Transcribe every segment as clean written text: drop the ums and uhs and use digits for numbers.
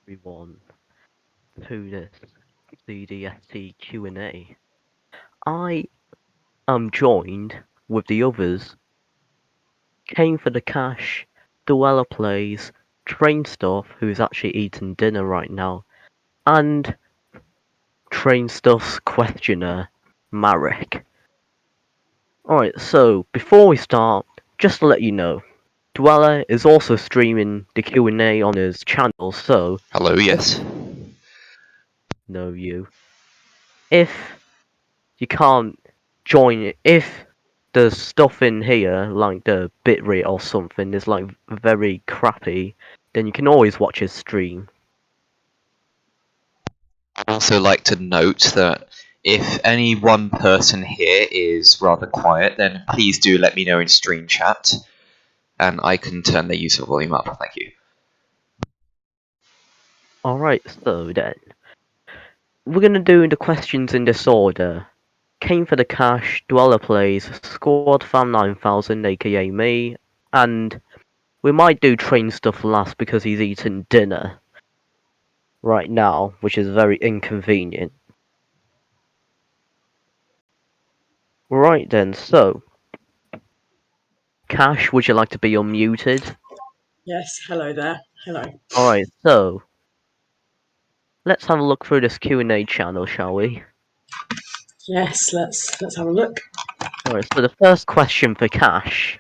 everyone to this Cdst Q&A. I am joined with the others. Came for the cash, Dweller plays, Train Stuff, who's actually eating dinner right now, and Train Stuff's questioner, Marek. Alright, so before we start, just to let you know, Dweller is also streaming the Q&A on his channel, so Hello, yes. know you. If you can't join it, if the stuff in here, like the bitrate or something, is like very crappy, then you can always watch his stream. I'd also like to note that if any one person here is rather quiet, then please do let me know in stream chat, and I can turn the user volume up. Thank you. Alright, so then, we're gonna do the questions in this order. Came for the cash, Dweller plays, Squad Fam 9000 aka me, and we might do Train Stuff last because he's eating dinner right now, which is very inconvenient. Right then, so Cash, would you like to be unmuted? Yes, hello there. Hello. Alright, so let's have a look through this Q&A channel, shall we? Yes, let's have a look. Alright, so the first question for Cash.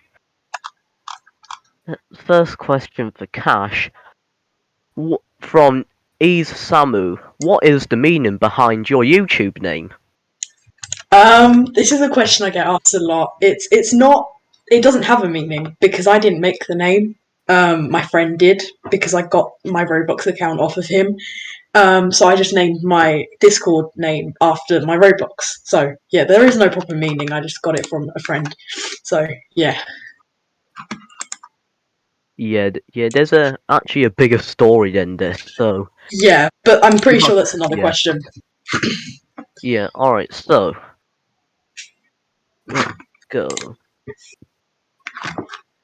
From Ease Samu. What is the meaning behind your YouTube name? This is a question I get asked a lot. It doesn't have a meaning because I didn't make the name. My friend did because I got my Roblox account off of him. So I just named my Discord name after my Roblox. So yeah, there is no proper meaning. I just got it from a friend. So yeah. Yeah, there's actually a bigger story than this, so... Yeah, but I'm pretty sure that's another question. Yeah, alright, so... let's go.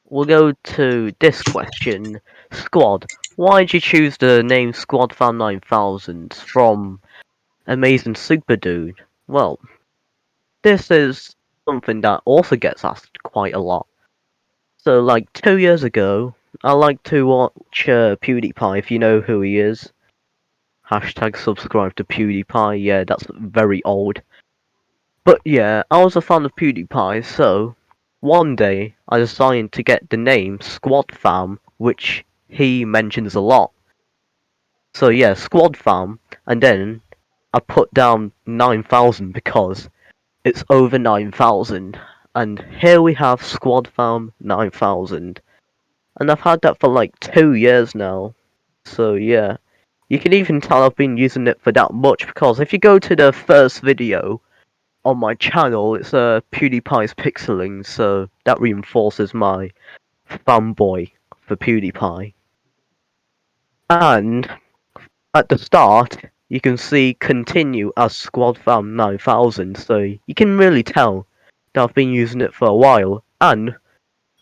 We'll go to this question. Squad, why did you choose the name Squad Fan 9000 from Amazing Super Dude? Well, this is something that also gets asked quite a lot. So, like, 2 years ago, I like to watch PewDiePie, if you know who he is. Hashtag subscribe to PewDiePie, yeah, that's very old. But yeah, I was a fan of PewDiePie, so one day I decided to get the name Squad Fam, which he mentions a lot. So yeah, Squad Fam, and then I put down 9000 because it's over 9000. And here we have Squad Fam 9000. And I've had that for like 2 years now. So yeah, you can even tell I've been using it for that much because if you go to the first video on my channel, it's PewDiePie's pixeling, so that reinforces my fanboy for PewDiePie. And at the start, you can see continue as Squad Fam 9000, so you can really tell that I've been using it for a while, and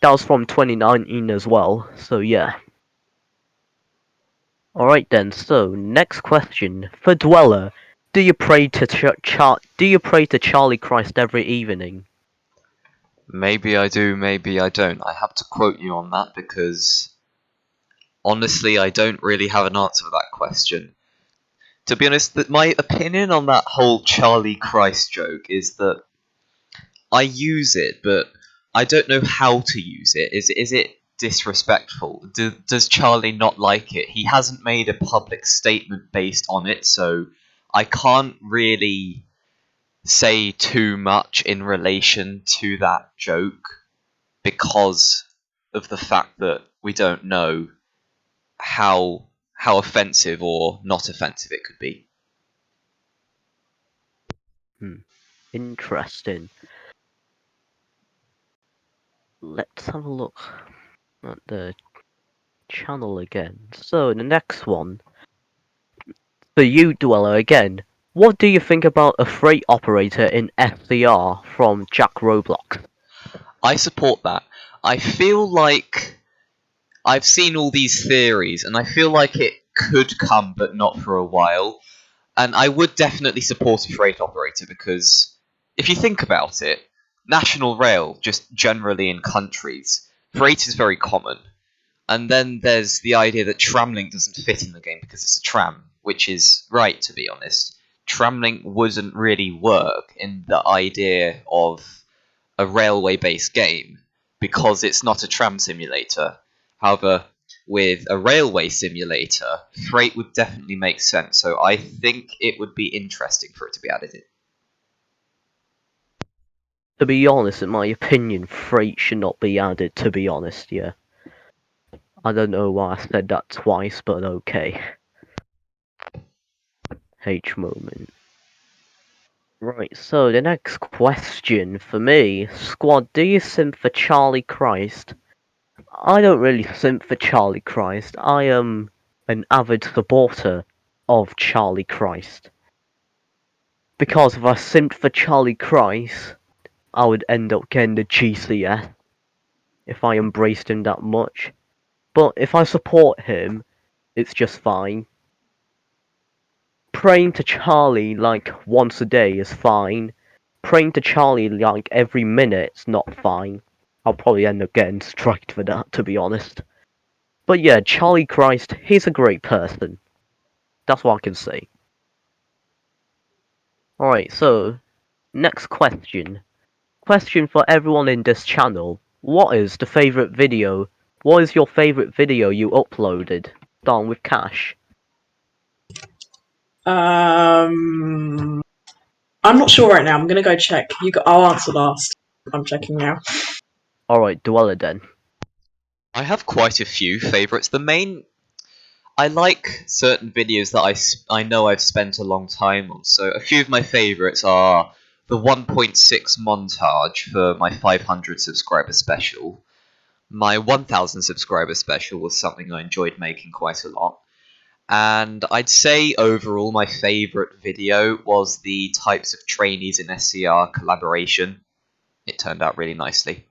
that was from 2019 as well, so yeah. Alright then, so next question for Dweller. Do you pray to Charlie Christ every evening? Maybe I do, maybe I don't. I have to quote you on that because honestly, I don't really have an answer for that question. To be honest, my opinion on that whole Charlie Christ joke is that I use it, but I don't know how to use it. Is it disrespectful? Does Charlie not like it? He hasn't made a public statement based on it, so I can't really say too much in relation to that joke because of the fact that we don't know how offensive or not offensive it could be. Interesting. Let's have a look at the channel again. So the next one, for you, Dweller, again. What do you think about a freight operator in FCR from Jack Roblox? I support that. I feel like I've seen all these theories, and I feel like could come, but not for a while. And I would definitely support a freight operator because if you think about it, national rail, just generally in countries, freight is very common. And then there's the idea that tramlink doesn't fit in the game because it's a tram, which is right, to be honest. Tramlink wouldn't really work in the idea of a railway-based game because it's not a tram simulator. However, with a railway simulator, freight would definitely make sense, so I think it would be interesting for it to be added in. To be honest, in my opinion, freight should not be added, to be honest, yeah. I don't know why I said that twice, but okay. H moment. Right, so the next question for me, Squad, do you simp for Charlie Christ? I don't really simp for Charlie Christ. I am an avid supporter of Charlie Christ. Because if I simped for Charlie Christ, I would end up getting the GCS if I embraced him that much. But if I support him, it's just fine. Praying to Charlie like once a day is fine. Praying to Charlie like every minute's not fine. I'll probably end up getting striked for that, to be honest. But yeah, Charlie Christ, he's a great person. That's what I can say. Alright, so, next question. Question for everyone in this channel. What is the favourite video? What is your favourite video you uploaded? Starting with Cash. I'm not sure right now. I'm gonna go check. I'll answer last. I'm checking now. Alright, Dweller then. I have quite a few favourites. I like certain videos that I know I've spent a long time on, so a few of my favourites are the 1.6 montage for my 500 subscriber special. My 1000 subscriber special was something I enjoyed making quite a lot. And I'd say overall my favourite video was the Types of Trainees in SCR collaboration. It turned out really nicely.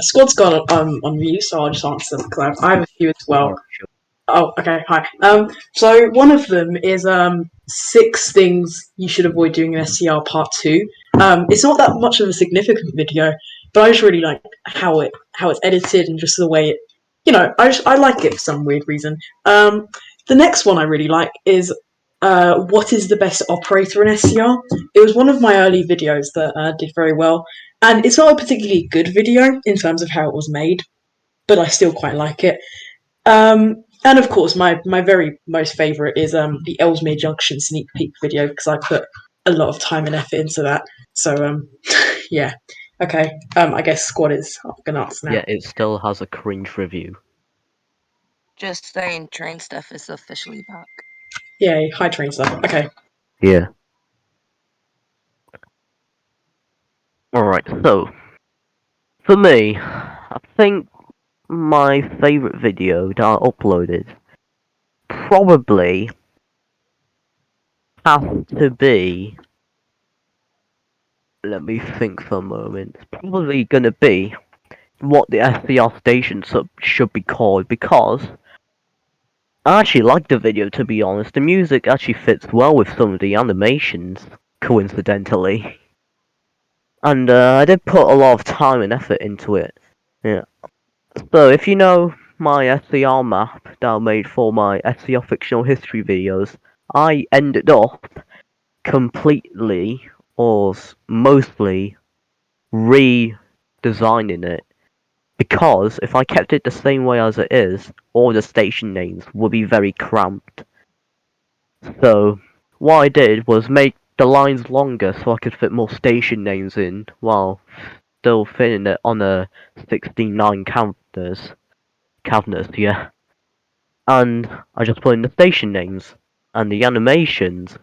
Squad's got on mute, so I'll just answer them because I have a few as well. Alright, sure. Oh, okay, hi. So one of them is 6 things you should avoid doing in SCR Part 2. It's not that much of a significant video, but I just really like how it's edited and just the way it, I like it for some weird reason. The next one I really like is what is the best operator in SCR? It was one of my early videos that did very well, and it's not a particularly good video in terms of how it was made, but I still quite like it. And of course, my very most favourite is the Ellesmere Junction sneak peek video because I put a lot of time and effort into that. So yeah, okay. I guess Squad is gonna answer now. Yeah, it still has a cringe review. Just saying, train stuff is officially back. Yay, hi train stuff. Okay. Yeah. Alright, so, for me, I think my favourite video that I uploaded probably has to be, let me think for a moment, it's probably gonna be what the SCR station should be called, because I actually like the video, to be honest. The music actually fits well with some of the animations, coincidentally. And I did put a lot of time and effort into it. Yeah. So if you know my SCR map that I made for my SCR fictional history videos, I ended up completely or mostly redesigning it. Because if I kept it the same way as it is, all the station names would be very cramped. So what I did was make the lines longer so I could fit more station names in while still fitting it on a 69 counters. Yeah. And I just put in the station names and the animations.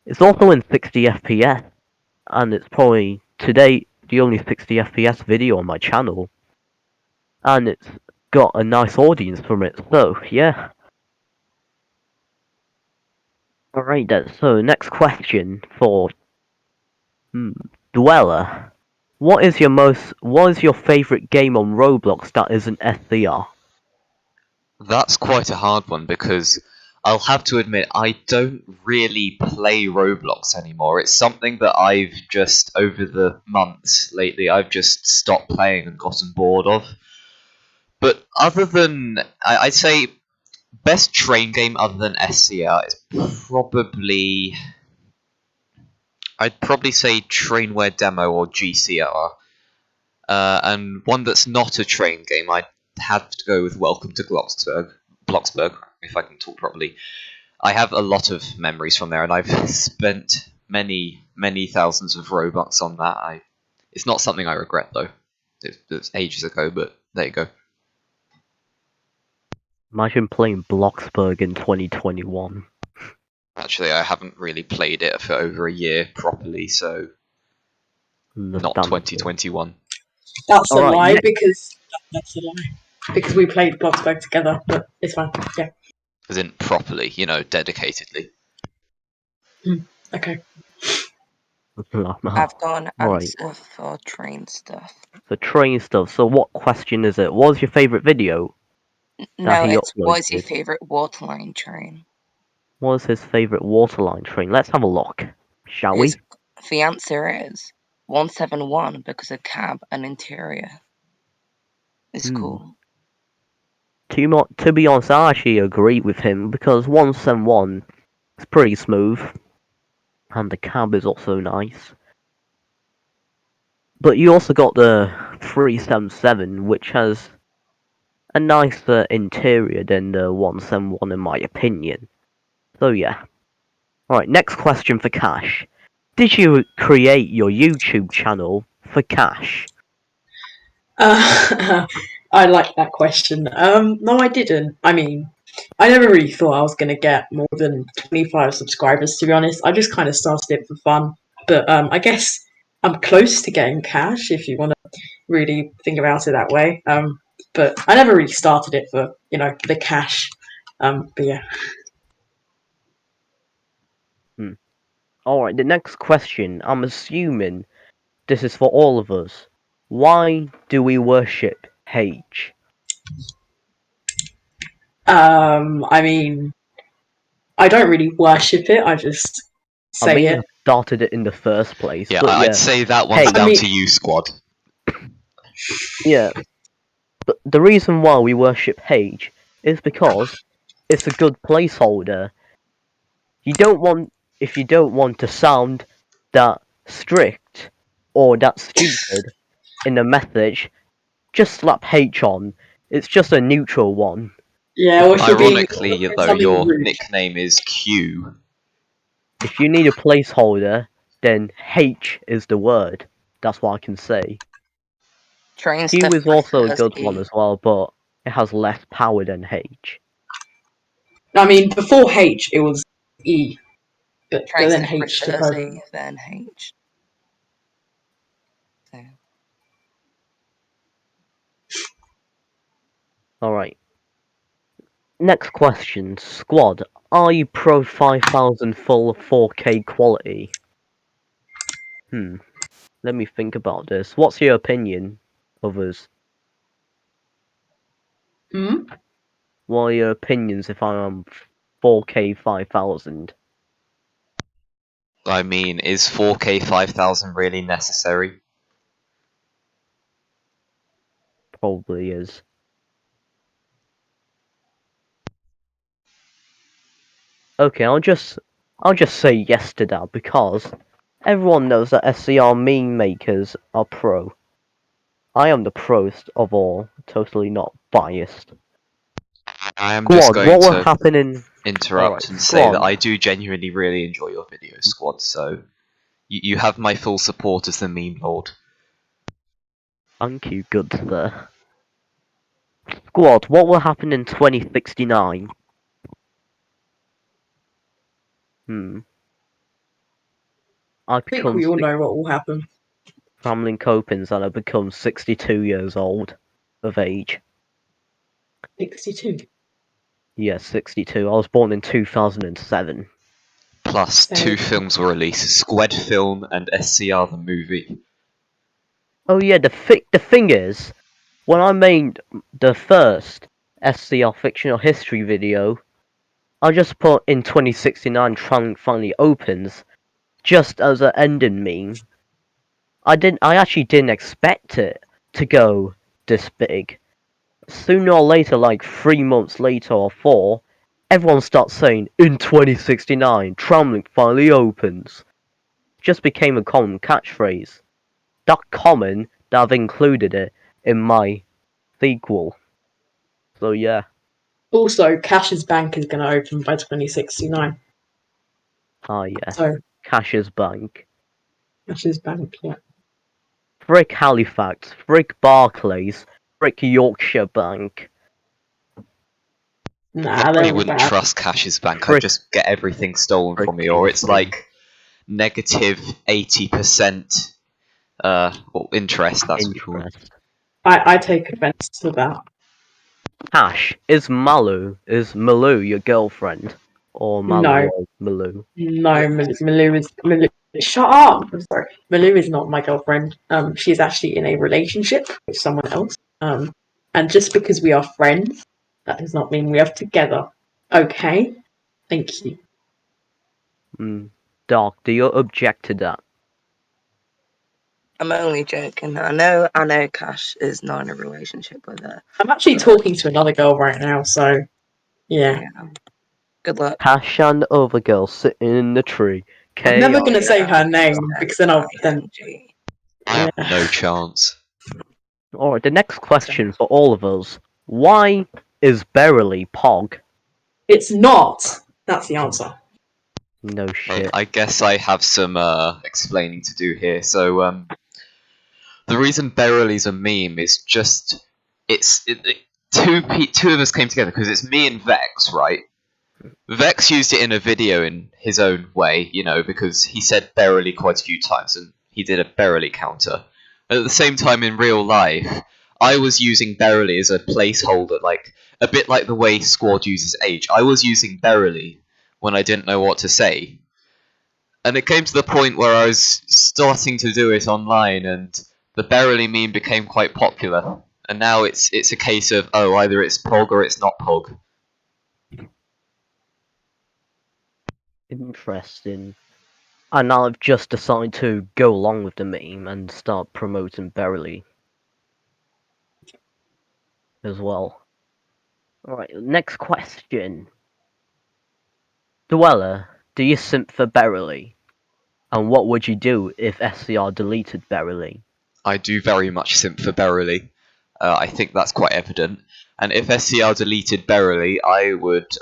It's also in 60 FPS, and it's probably to date the only 60 FPS video on my channel. And it's got a nice audience from it, so yeah. Alright then, so next question for Dweller, what is your favourite game on Roblox that isn't SCR? That's quite a hard one because I'll have to admit I don't really play Roblox anymore. It's something that I've just over the months lately I've just stopped playing and gotten bored of. But other than I'd say best train game other than SCR is probably I'd probably say Trainware Demo or GCR. And one that's not a train game, I'd have to go with Welcome to Bloxburg, if I can talk properly. I have a lot of memories from there, and I've spent many, many thousands of Robux on that. It's not something I regret, though. It's ages ago, but there you go. Imagine playing Bloxburg in 2021. Actually, I haven't really played it for over a year properly, so not Understandable. 2021. That's a Alright, lie because that's a lie. Because we played Bloxburg together, but it's fine. Yeah. As in properly, dedicatedly. Okay. I've got an Right. answer for train stuff. The train stuff. So what question is it? What was your favourite video? No, he it's what is your uploaded. favourite waterline train? What was his favourite waterline train? Let's have a look, shall we? The answer is 171 because of cab and interior. It's cool. To be honest, I actually agree with him because 171 is pretty smooth, and the cab is also nice. But you also got the 377, which has a nicer interior than the 171 in my opinion. So yeah. Alright, next question for Cash. Did you create your YouTube channel for cash? I like that question. No, I didn't. I mean, I never really thought I was going to get more than 25 subscribers, to be honest. I just kind of started it for fun. But I guess I'm close to getting cash, if you want to really think about it that way. But I never really started it for, the cash. But yeah. Alright, the next question, I'm assuming this is for all of us. Why do we worship H? I mean, I don't really worship it. I just say it. I started it in the first place. Yeah, but I'd say that one's down to you, squad. Yeah. But the reason why we worship H is because it's a good placeholder. If you don't want to sound that strict or that stupid in the message, just slap H on. It's just a neutral one. Yeah, or Ironically, though, your rude. nickname is Q. If you need a placeholder, then H is the word. That's what I can say. Train Q stuff is also a good prefers one E. as well, but it has less power than H. I mean, before H, it was E. But Train then stuff H took prefers over. E, then H. So. Alright. Next question. Squad, are you pro 5000 full 4K quality? Let me think about this. What's your opinion of us? What are your opinions if I'm 4K 5000? I mean, is 4K 5000 really necessary? Probably is. Okay, I'll just say yes to that because everyone knows that SCR meme makers are pro. I am the prost of all, totally not biased. I am just going what will to happen in interrupt and say that I do genuinely really enjoy your videos, Squad, so you have my full support as the meme lord. Thank you, good sir. Squad, what will happen in 2069? I think we all know what will happen. Ramlin Copins and I become 62 years old of age. 62? Yes, 62. I was born in 2007. Plus, So- 2 films were released: Squid Film and SCR the movie. Oh yeah, the thing is, when I made the first SCR fictional history video, I just put in 2069 Trunk finally opens, just as an ending meme. I actually didn't expect it to go this big. Sooner or later, like 3 months later or 4, everyone starts saying, in 2069, Tramlink finally opens. Just became a common catchphrase. That common that I've included it in my sequel. So yeah. Also, Cash's Bank is going to open by 2069. Ah yeah. So, Cash's Bank. Cash's Bank, yeah. Frick Halifax. Frick Barclays. Frick Yorkshire Bank. Nah, I they're really all wouldn't bad. trust Cash's Bank. I'd Frick- just get everything stolen Frick from me, or it's Kingston. like negative 80% interest. That's what you call it. Interest. I take offense to that. Cash. Is Malu your girlfriend? Or Malu No. or Malu? No, Malou is Malou. Shut up! I'm sorry. Malou is not my girlfriend. She's actually in a relationship with someone else. And just because we are friends, that does not mean we are together. Okay? Thank you. Doc, do you object to that? I'm only joking. I know Cash is not in a relationship with her. I'm actually talking to another girl right now, so yeah. Yeah. Good luck. Cash and the other girl sitting in the tree. I'm never K.O. gonna say her name because then I'll then. ING. I have Yeah. no chance. Alright, the next question for all of us. Why is Beverly Pog? It's not. That's the answer. No Well, shit. I guess I have some explaining to do here. So, the reason Beverly's a meme is just two of us came together because it's me and Vex, right? Vex used it in a video in his own way, because he said Beverly quite a few times and he did a Beverly counter. At the same time, in real life, I was using Beverly as a placeholder, like a bit like the way Squad uses age. I was using Beverly when I didn't know what to say. And it came to the point where I was starting to do it online, and the Beverly meme became quite popular. And now it's a case of, either it's Pog or it's not Pog. Interesting. And now I've just decided to go along with the meme and start promoting Beverly as well. Alright, next question. Dweller, do you simp for Beverly? And what would you do if SCR deleted Beverly? I do very much simp for Beverly. I think that's quite evident. And if SCR deleted Beverly, I would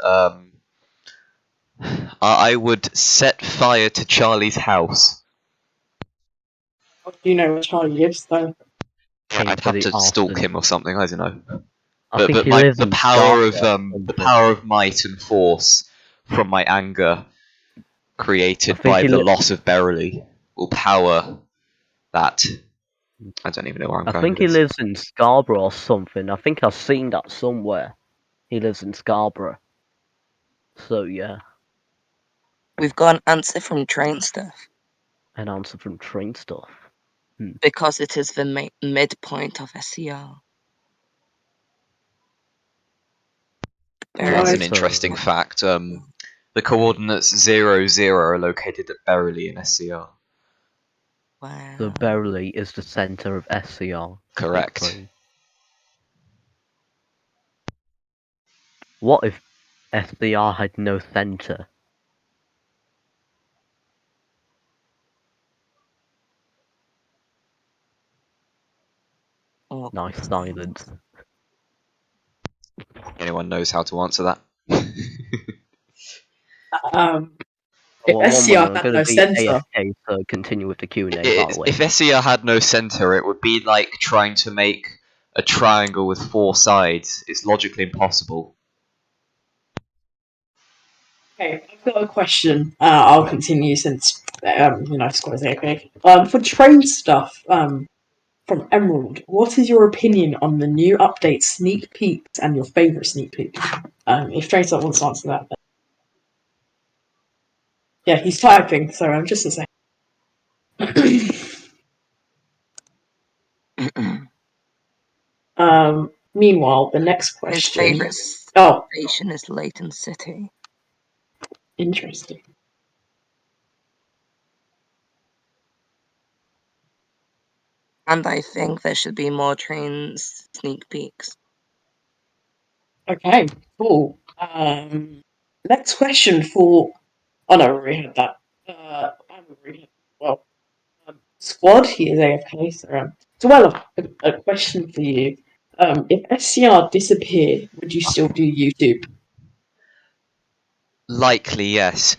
set fire to Charlie's house. Do you know where Charlie lives, though? Aim I'd for have the to stalk arson. him or something. I don't know. I think But he lives the in power of Scarborough. the power of might and force from my anger created I think by he the li- loss of Beverly will power that. I don't even know where I'm I going think with he this. lives in Scarborough or something. I think I've seen that somewhere. He lives in Scarborough. So yeah, We've got an answer from Train Stuff an answer from Train Stuff. because it is the midpoint of SCR. That's an Nice. interesting fact. The coordinates 0, 0 are located at Beverly in SCR. Wow. So Beverly is the center of SCR. Correct. basically. What if SCR had no center? Oh, Nice silence. Anyone knows how to answer that? If Well, one SCR moment, I'm had going no to be censor, AFK to continue with the Q&A, by the way. If SCR had no center, it would be like trying to make a triangle with 4 sides. It's logically impossible. okay, I've got a question. I'll continue since Squad is okay. For Train Stuff, from Emerald, what is your opinion on the new update sneak peeks and your favorite sneak peek? If Train Stuff wants to answer that, then. Yeah, he's typing, so I'm just a second. Meanwhile, the next His question. favourite Oh, station is Leighton City. interesting. And I think there should be more train sneak peeks. Okay, cool. Next question for. Oh no, we already had that. I haven't already had well. Squad, he is AFK, so well, a question for you. If SCR disappeared, would you still do YouTube? Likely, yes.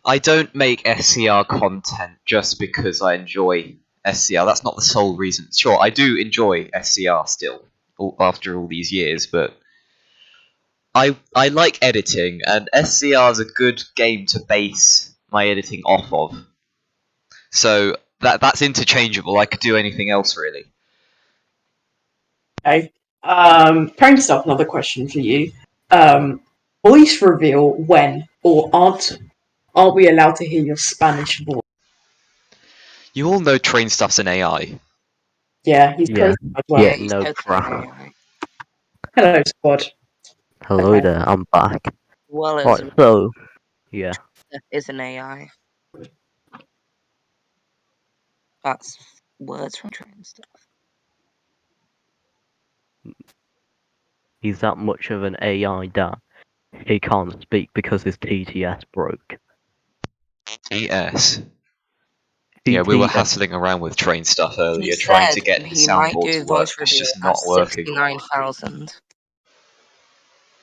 I don't make SCR content just because I enjoy SCR. That's not the sole reason. Sure, I do enjoy SCR still after all these years, but I like editing, and SCR is a good game to base my editing off of. So that's interchangeable. I could do anything else really. Okay. Train stuff. Another question for you. Voice reveal when or aren't we allowed to hear your Spanish voice? You all know Train Stuff's an AI. Yeah, he's Yeah. close as well. Yeah, he's no totally crap. AI. Hello, Squad. Hello Okay. there, I'm back. Well as Right, so, yeah. is an AI. That's words from train stuff. He's that much of an AI that he can't speak because his TTS broke. Yes. Yeah, we were hassling around with Train Stuff earlier, He trying to said get the he might soundboard do to work. voice It's reveal just at not working. 69,000.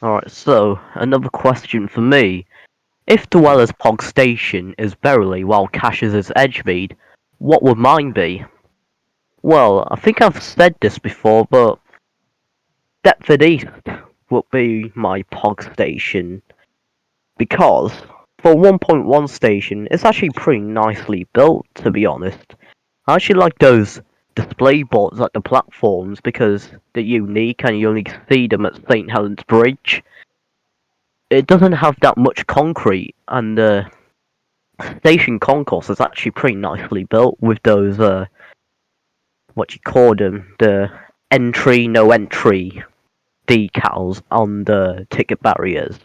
Alright, so, another question for me. If Dweller's Pog Station is Beryley while Cash's is Edgemead, what would mine be? Well, I think I've said this before, but Deptford East would be my Pog Station. Because, for 1.1 station, it's actually pretty nicely built, to be honest. I actually like those display boards at the platforms because they're unique and you only see them at St. Helens Bridge. It doesn't have that much concrete, and the station concourse is actually pretty nicely built with those, what you call them, the entry, no entry decals on the ticket barriers.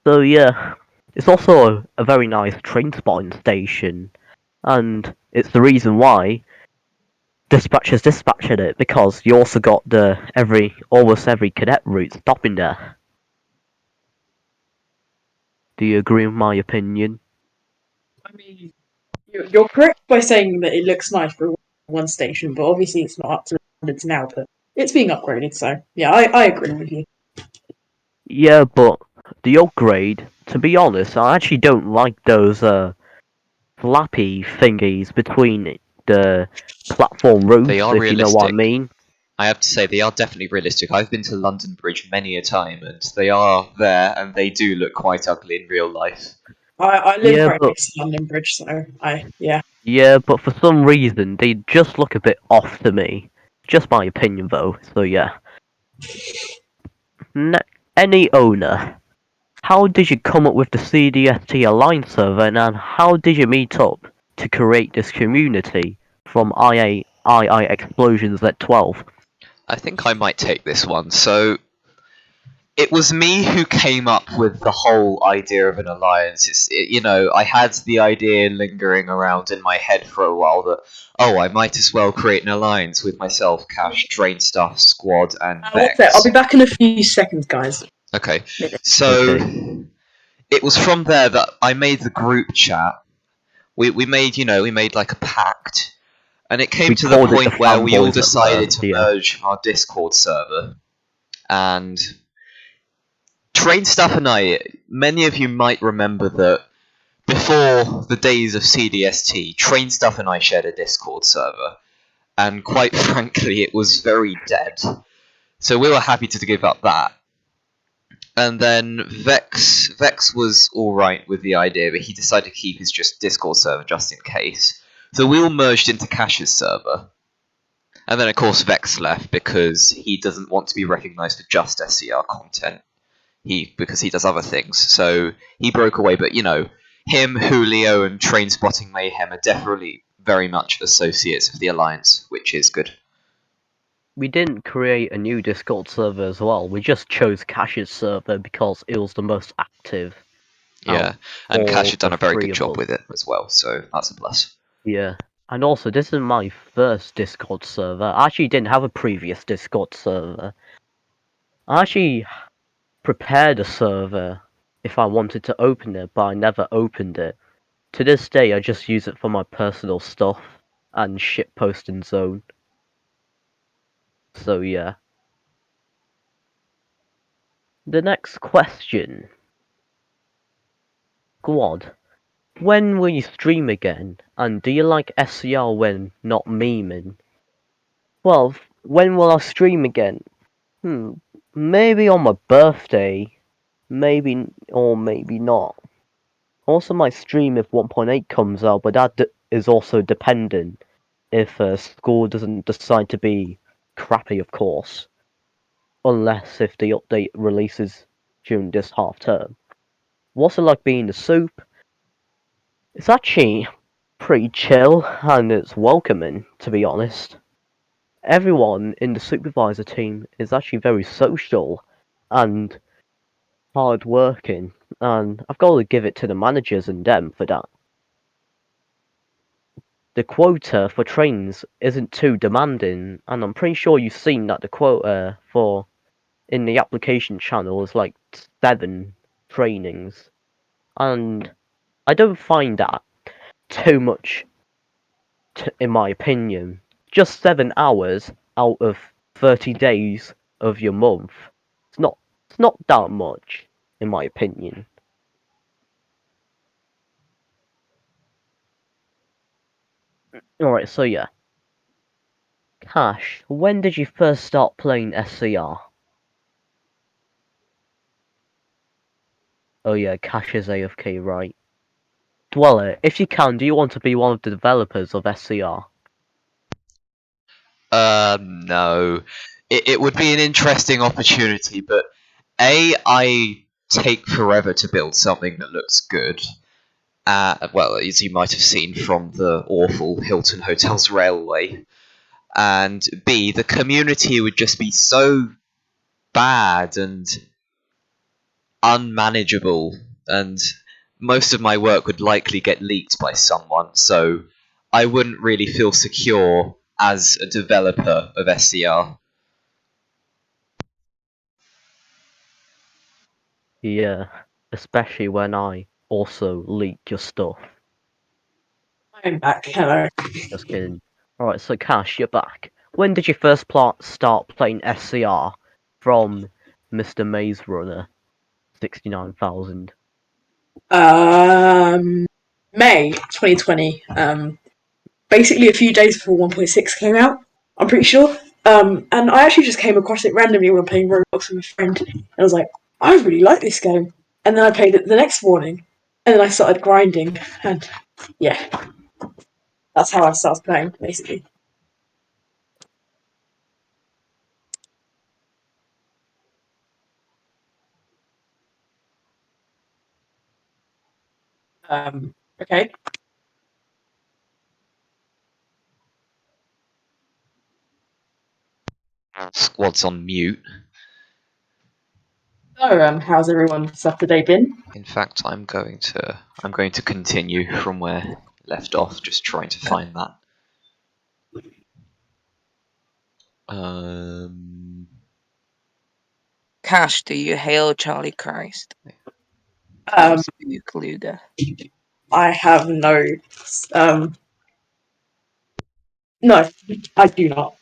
So yeah, it's also a very nice train spotting station, and it's the reason why dispatchers dispatched it, because you also got almost every cadet route stopping there. Do you agree with my opinion? I mean, you're correct by saying that it looks nice for one station, but obviously it's not up to standards now. But it's being upgraded, so yeah, I agree with you. Yeah, but the upgrade, to be honest, I actually don't like those flappy thingies between the platform roofs, They are if you know what I realistic. mean. I have to say, they are definitely realistic. I've been to London Bridge many a time, and they are there, and they do look quite ugly in real life. I live Yeah, right but next to London Bridge, so yeah. yeah, but for some reason they just look a bit off to me. Just my opinion, though. So yeah. Any owner, how did you come up with the CDST Alliance server, and how did you meet up to create this community from II Explosions at 12? I think I might take this one. So, it was me who came up with the whole idea of an alliance. I had the idea lingering around in my head for a while that, I might as well create an alliance with myself, Cash, Train Stuff, Squad, and Vex. I'll be back in a few seconds, guys. Okay, so it was from there that I made the group chat. We made like a pact, and it came to the point where we all decided to merge our Discord server. And Train Stuff and I, many of you might remember that before the days of Cdst, Train Stuff and I shared a Discord server, and quite frankly, it was very dead. So we were happy to give up that. And then Vex was alright with the idea, but he decided to keep his just Discord server just in case. So we all merged into Cash's server. And then of course Vex left because he doesn't want to be recognised for just SCR content. because he does other things. So he broke away, but you know, him, Julio, and Trainspotting Mayhem are definitely very much associates of the Alliance, which is good. We didn't create a new Discord server as well. We just chose Cash's server because it was the most active. Yeah, and Cash had done all a very three good of job us. with it as well, so that's a plus. Yeah. And also, this is my first Discord server. I actually didn't have a previous Discord server. I actually prepared a server if I wanted to open it, but I never opened it. To this day, I just use it for my personal stuff and shitposting zone. So yeah. The next question. Squad, when will you stream again? And do you like SCR when not memeing? Well, when will I stream again? Maybe on my birthday. Maybe, or maybe not. Also might stream if 1.8 comes out, but that is also dependent if school doesn't decide to be crappy, of course. Unless if the update releases during this half term. What's it like being the soup? It's actually pretty chill and it's welcoming, to be honest. Everyone in the supervisor team is actually very social and hard working, and I've got to give it to the managers and them for that. The quota for trains isn't too demanding, and I'm pretty sure you've seen that the quota for in the application channel is like 7 trainings, and I don't find that too much, in my opinion. Just 7 hours out of 30 days of your month. It's not that much, in my opinion. Alright, so yeah. Cash, when did you first start playing SCR? Oh yeah, Cash is AFK, right. Dweller, if you can, do you want to be one of the developers of SCR? No. It would be an interesting opportunity, but I take forever to build something that looks good. Well, as you might have seen from the awful Hilton Hotels Railway. And B, the community would just be so bad and unmanageable, and most of my work would likely get leaked by someone, so I wouldn't really feel secure as a developer of SCR. Yeah, especially when I also leak your stuff. I'm back. Hello. Just kidding. Alright, so Cash, you're back. When did you first start playing SCR from Mr. Maze Runner 69,000? May 2020. Basically a few days before 1.6 came out. I'm pretty sure. And I actually just came across it randomly when playing Roblox with a friend, and I was like, I really like this game. And then I played it the next morning, and then I started grinding, and yeah, that's how I started playing, basically. Okay. Squad's on mute. So, how's everyone's Saturday been? In fact, I'm going to continue from where I left off, just trying to find that. Cash, do you hail Charlie Christ? Um, Luger. I have no. No, I do not.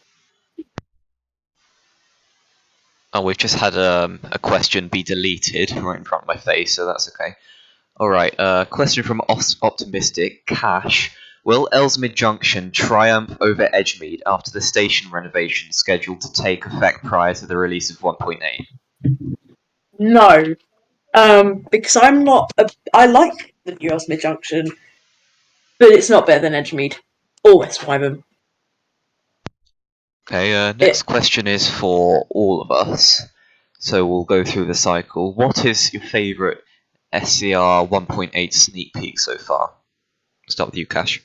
Oh, we've just had a question be deleted right in front of my face, so that's okay. Alright, question from Optimistic. Cash. Will Ellesmere Junction triumph over Edgemead after the station renovation scheduled to take effect prior to the release of 1.8? No. Because I'm not. I like the new Ellesmere Junction, but it's not better than Edgemead or West Wyvern. Okay, next question is for all of us. So we'll go through the cycle. What is your favourite SCR 1.8 sneak peek so far? I'll start with you, Cash.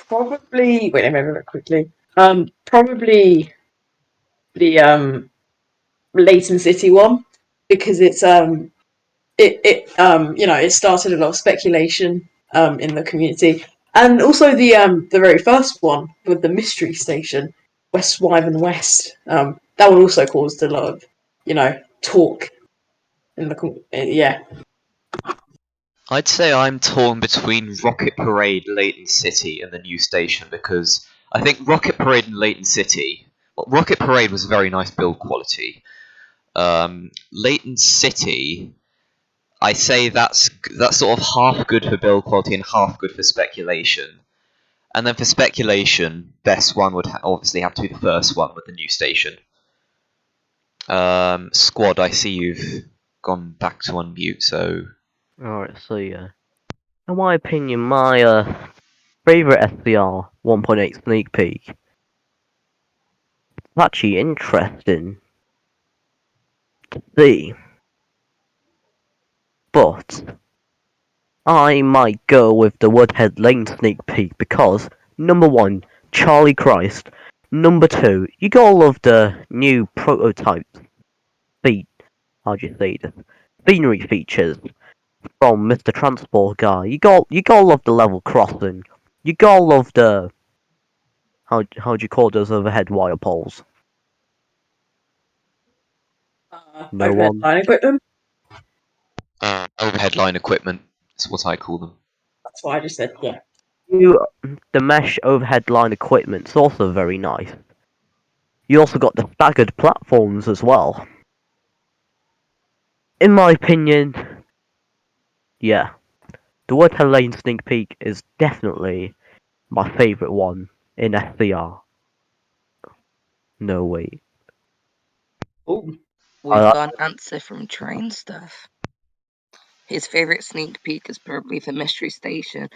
Probably. Wait, let me remember quickly. Probably the Leighton City one, because it's it started a lot of speculation in the community, and also the very first one with the mystery station, West Wyvern West. That one also caused a lot of talk in the yeah. I'd say I'm torn between Rocket Parade, Leighton City, and the new station, because I think Rocket Parade and Leighton City. Well, Rocket Parade was a very nice build quality. Leighton City, I say that's sort of half good for build quality and half good for speculation. And then for speculation, best one would obviously have to be the first one with the new station. Squad, I see you've gone back to unmute, so... Alright, so yeah. In my opinion, my favourite SCR 1.8 sneak peek is actually interesting to see. But I might go with the Woodhead Lane sneak peek because, number one, Charlie Christ. Number two, you gotta love the new prototype how do you say this? Scenery features from Mr. Transport Guy. You gotta love the level crossing. You gotta love the how do you call those overhead wire poles? No Overhead one. line equipment. Overhead line equipment is what I call them. That's what I just said. Yeah. The mesh overhead line equipment's also very nice. You also got the staggered platforms as well. In my opinion, yeah, the Woodhead Lane sneak peek is definitely my favourite one in SCR. No way. Oh. We've got an answer from Train Stuff. His favourite sneak peek is probably the Mystery Station,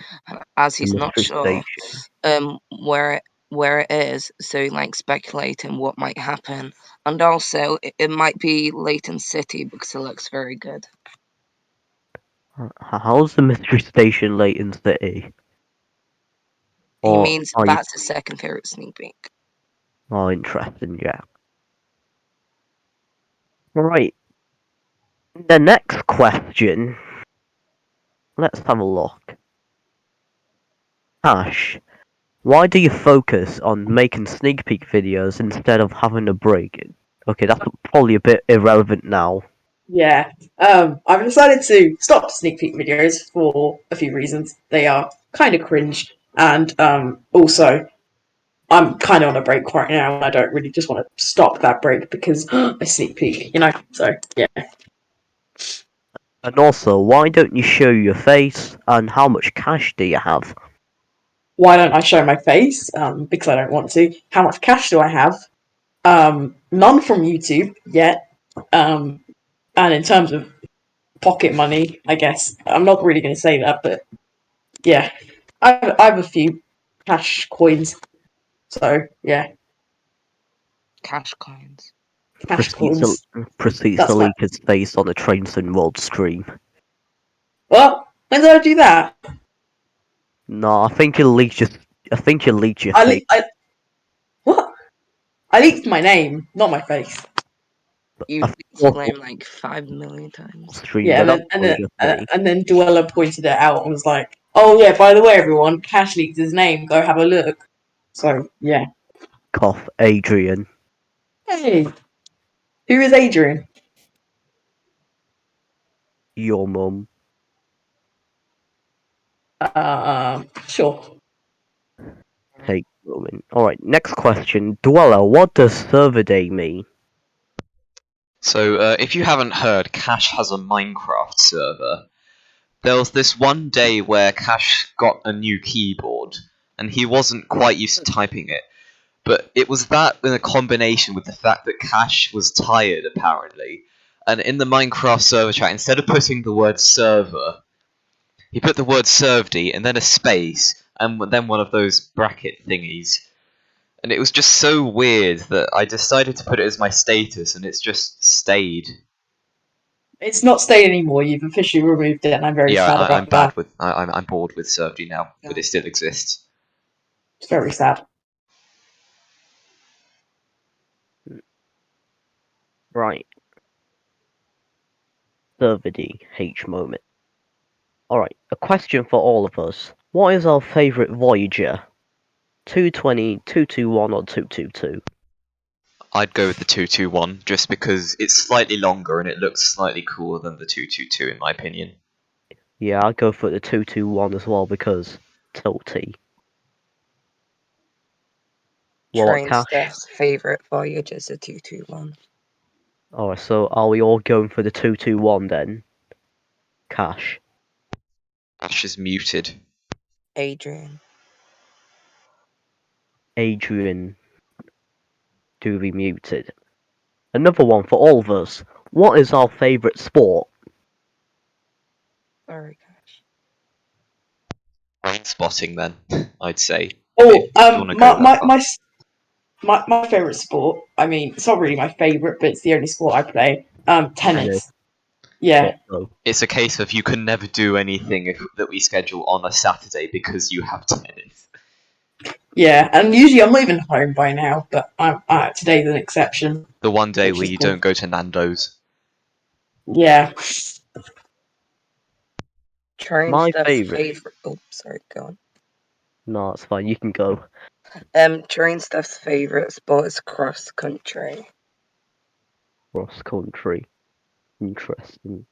as he's not sure where it is, so he likes speculating what might happen. And also, it might be Leighton City because it looks very good. How's the mystery station Leighton City? He means that's his second favourite sneak peek. Oh, interesting, yeah. Right. The next question. Let's have a look. Ash, why do you focus on making sneak peek videos instead of having a break? Okay, that's probably a bit irrelevant now. Yeah. I've decided to stop sneak peek videos for a few reasons. They are kind of cringe, and also I'm kind of on a break right now, and I don't really just want to stop that break because I sneak peek, So yeah. And also, why don't you show your face, and how much cash do you have? Why don't I show my face? Because I don't want to. How much cash do I have? None from YouTube yet. And in terms of pocket money, I guess I'm not really going to say that, but yeah, I have a few cash coins. So yeah, Cash coins. cash coins. Proceeds That's to my. leak his face on a Trains and World stream. Well, when did I do that? No, I think you leaked your face. What? I leaked my name, not my face. You I leaked thought your name like 5 million times. stream, Yeah, but and then Dweller pointed it out and was like, "Oh yeah, by the way, everyone, Cash leaked his name. Go have a look." So yeah. cough, Adrian. Hey, who is Adrian? Your mum. Sure. Hey, Roman. Alright, next question. Dweller, what does server day mean? So, if you haven't heard, Cash has a Minecraft server. There was this one day where Cash got a new keyboard, and he wasn't quite used to typing it. But it was that in a combination with the fact that Cash was tired, apparently. And in the Minecraft server chat, instead of putting the word server, he put the word servd and then a space, and then one of those bracket thingies. And it was just so weird that I decided to put it as my status, and it's just stayed. It's not staying anymore. You've officially removed it, and I'm very sad about I'm that. bad with. I'm bored with Servd now, but it still exists. It's very sad. Right. Servd H moment. Alright, a question for all of us. What is our favourite Voyager? 220, 221 or 222? I'd go with the 221 just because it's slightly longer and it looks slightly cooler than the 222 in my opinion. Yeah, I'd go for the 221 as well because tilty. What, Train Cash? Steph's favourite voyage is a 221. Alright, so are we all going for the 221 then? Cash. Ash is muted. Adrian. Adrian. Do be muted. Another one for all of us. What is our favourite sport? Sorry, Rain spotting then, I'd say. Oh, If you wanna go that far. my favourite sport. I mean, it's not really my favourite, but it's the only sport I play. Tennis. Yeah. It's a case of you can never do anything that we schedule on a Saturday because you have tennis. Yeah, and usually I'm leaving home by now, but today's an exception. The one day Which where is you cool. don't go to Nando's. Yeah. Train My Steph's favourite. Oh, sorry, go on. No, it's fine, you can go. Train Steph's favourite sport is cross country. Cross country. Interesting.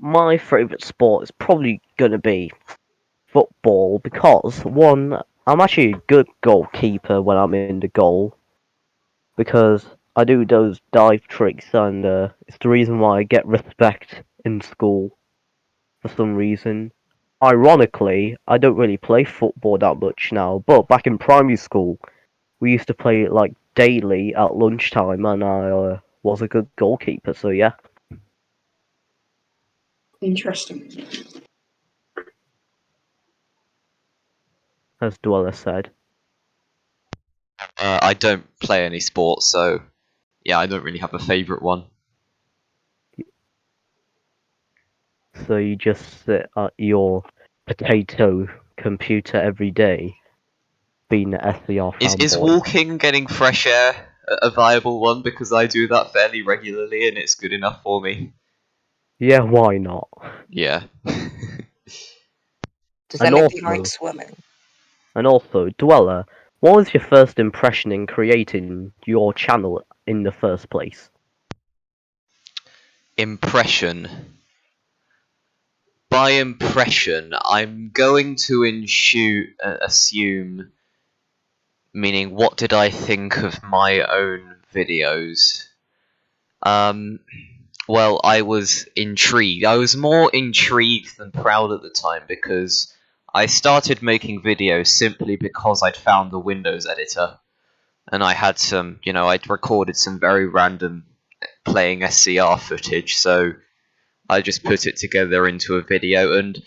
My favourite sport is probably gonna be football because one, I'm actually a good goalkeeper when I'm in the goal because I do those dive tricks and it's the reason why I get respect in school for some reason. Ironically, I don't really play football that much now, but back in primary school, we used to play it like daily at lunchtime, and I was a good goalkeeper. So yeah. Interesting. As Dweller said. I don't play any sports, so yeah, I don't really have a favourite one. So you just sit at your potato computer every day, being an SCR fanboy. Is walking, getting fresh air, a viable one? Because I do that fairly regularly and it's good enough for me. Yeah, why not? Yeah. Does And anybody also- like swimming? And also, Dweller, what was your first impression in creating your channel in the first place? Impression. By impression, I'm going to assume, meaning what did I think of my own videos? Well, I was intrigued. I was more intrigued than proud at the time because I started making videos simply because I'd found the Windows editor. And I had some, I'd recorded some very random playing SCR footage, so I just put it together into a video, and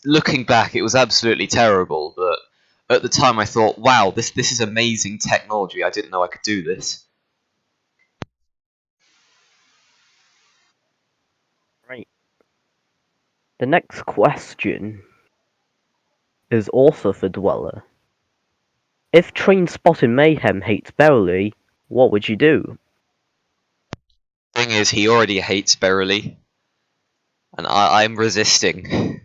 looking back, it was absolutely terrible, but at the time I thought, wow, this is amazing technology, I didn't know I could do this. Right. The next question is also for Dweller. If Train Spotting Mayhem hates Beverly, what would you do? Thing is, he already hates Berily, and I'm resisting.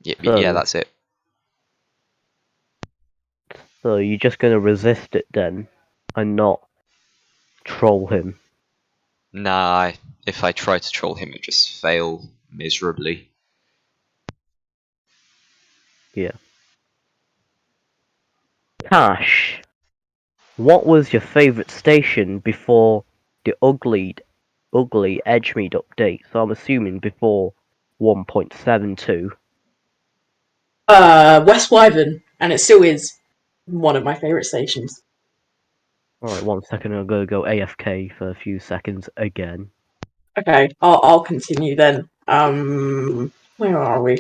Yeah, that's it. So you're just gonna resist it then, and not troll him? Nah, if I try to troll him, it just fail miserably. Yeah. Cash, what was your favourite station before the ugly Edgemead update? So I'm assuming before 1.72. West Wyvern, and it still is one of my favourite stations. Alright, 1 second, I'm gonna go AFK for a few seconds again. Okay, I'll continue then. Where are we?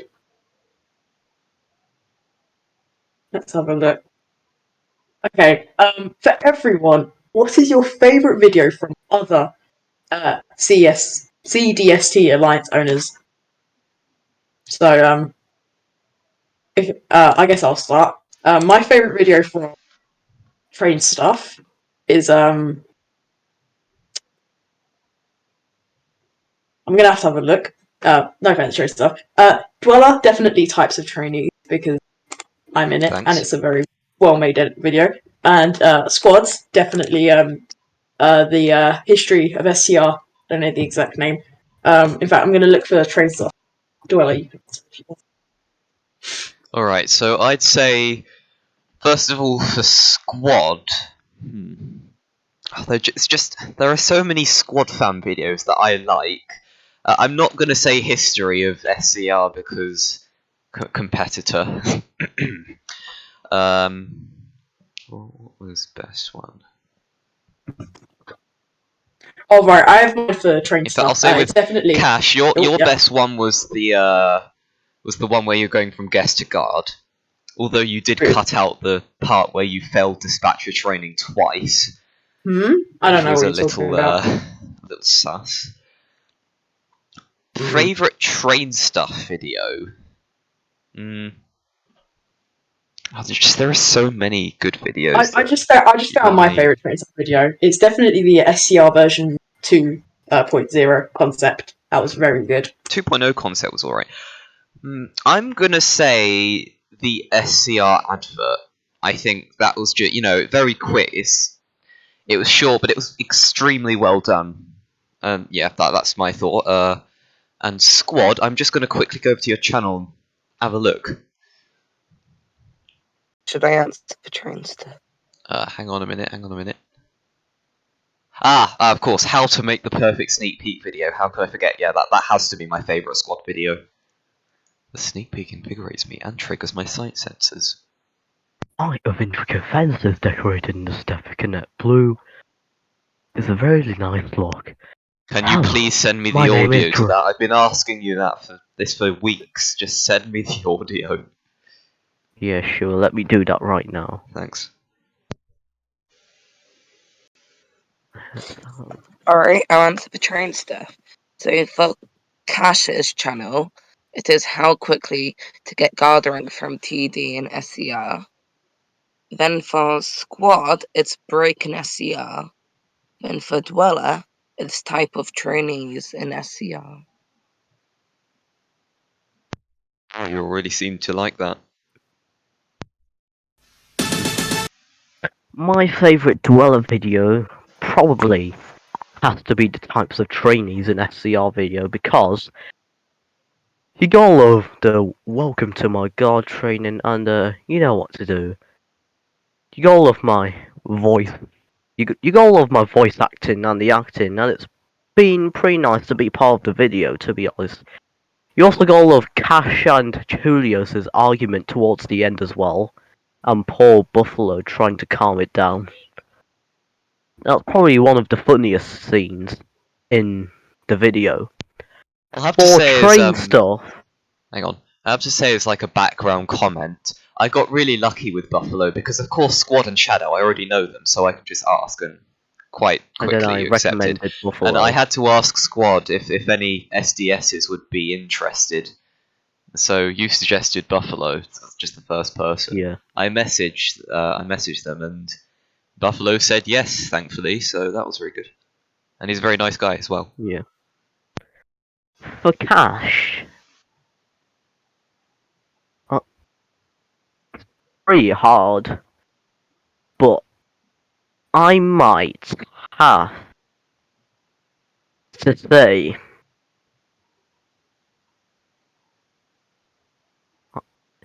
Let's have a look. Okay, for everyone, what is your favourite video from other Cdst Alliance owners? So, I guess I'll start. My favourite video from Train Stuff is I'm gonna have to have a look. No offense, Train Stuff. Dweller, definitely Types of Trainees because I'm in it, Thanks. and it's a very well-made video. And Squads, definitely the history of SCR. I don't know the exact name. In fact, I'm going to look for Train Stuff. Dweller. Alright, so I'd say, first of all, for Squad, there are so many Squad fan videos that I like. I'm not going to say history of SCR because competitor. What was best one? Oh right, I have one for Train In fact, Stuff. I'll say with it's definitely Cash, your yeah. best one was the one where you're going from guest to guard. Although you did cut out the part where you failed dispatcher training twice. I don't know was what a you're talking about. little sus. Favorite Train Stuff video? There are so many good videos. I just found my favourite Train Stuff video. It's definitely the SCR version 2.0 concept. That was very good. 2.0 concept was alright. I'm gonna say the SCR advert. I think that was just, very quick. It was short, but it was extremely well done. Yeah, that's my thought. And Squad, I'm just gonna quickly go over to your channel and have a look. Should I answer for Train Stuff? Hang on a minute. Of course, how to make the perfect sneak peek video. How could I forget? Yeah, that has to be my favourite Squad video. The sneak peek invigorates me and triggers my sight sensors. Light of intricate fences decorated in the Stephanet blue is a very nice look. Can you please send me the audio to that? I've been asking you that for weeks. Just send me the audio. Yeah, sure. Let me do that right now. Thanks. Alright, I'll answer for Train Stuff. So for Cash's channel, it is how quickly to get guard rank from TD and SCR. Then for Squad, it's break in SCR. Then for Dweller, it's type of trainees in SCR. Oh, you already seem to like that. My favourite Dweller video probably has to be the types of trainees in SCR video because you got all of the welcome to my guard training and you know what to do. You got all of my voice. You got all of my voice acting and the acting, and it's been pretty nice to be part of the video, to be honest. You also got all of Cash and Julius's argument towards the end as well, and poor Buffalo trying to calm it down. That's probably one of the funniest scenes in the video. I'll have to say Train Stuff. Hang on. I have to say as like a background comment, I got really lucky with Buffalo because of course Squad and Shadow, I already know them, so I can just ask and quite quickly accepted. And I had to ask Squad if any SDSs would be interested. So you suggested Buffalo, just the first person. Yeah. I messaged them and Buffalo said yes, thankfully, so that was very good. And he's a very nice guy as well. Yeah. For Cash, pretty hard, but I might have to say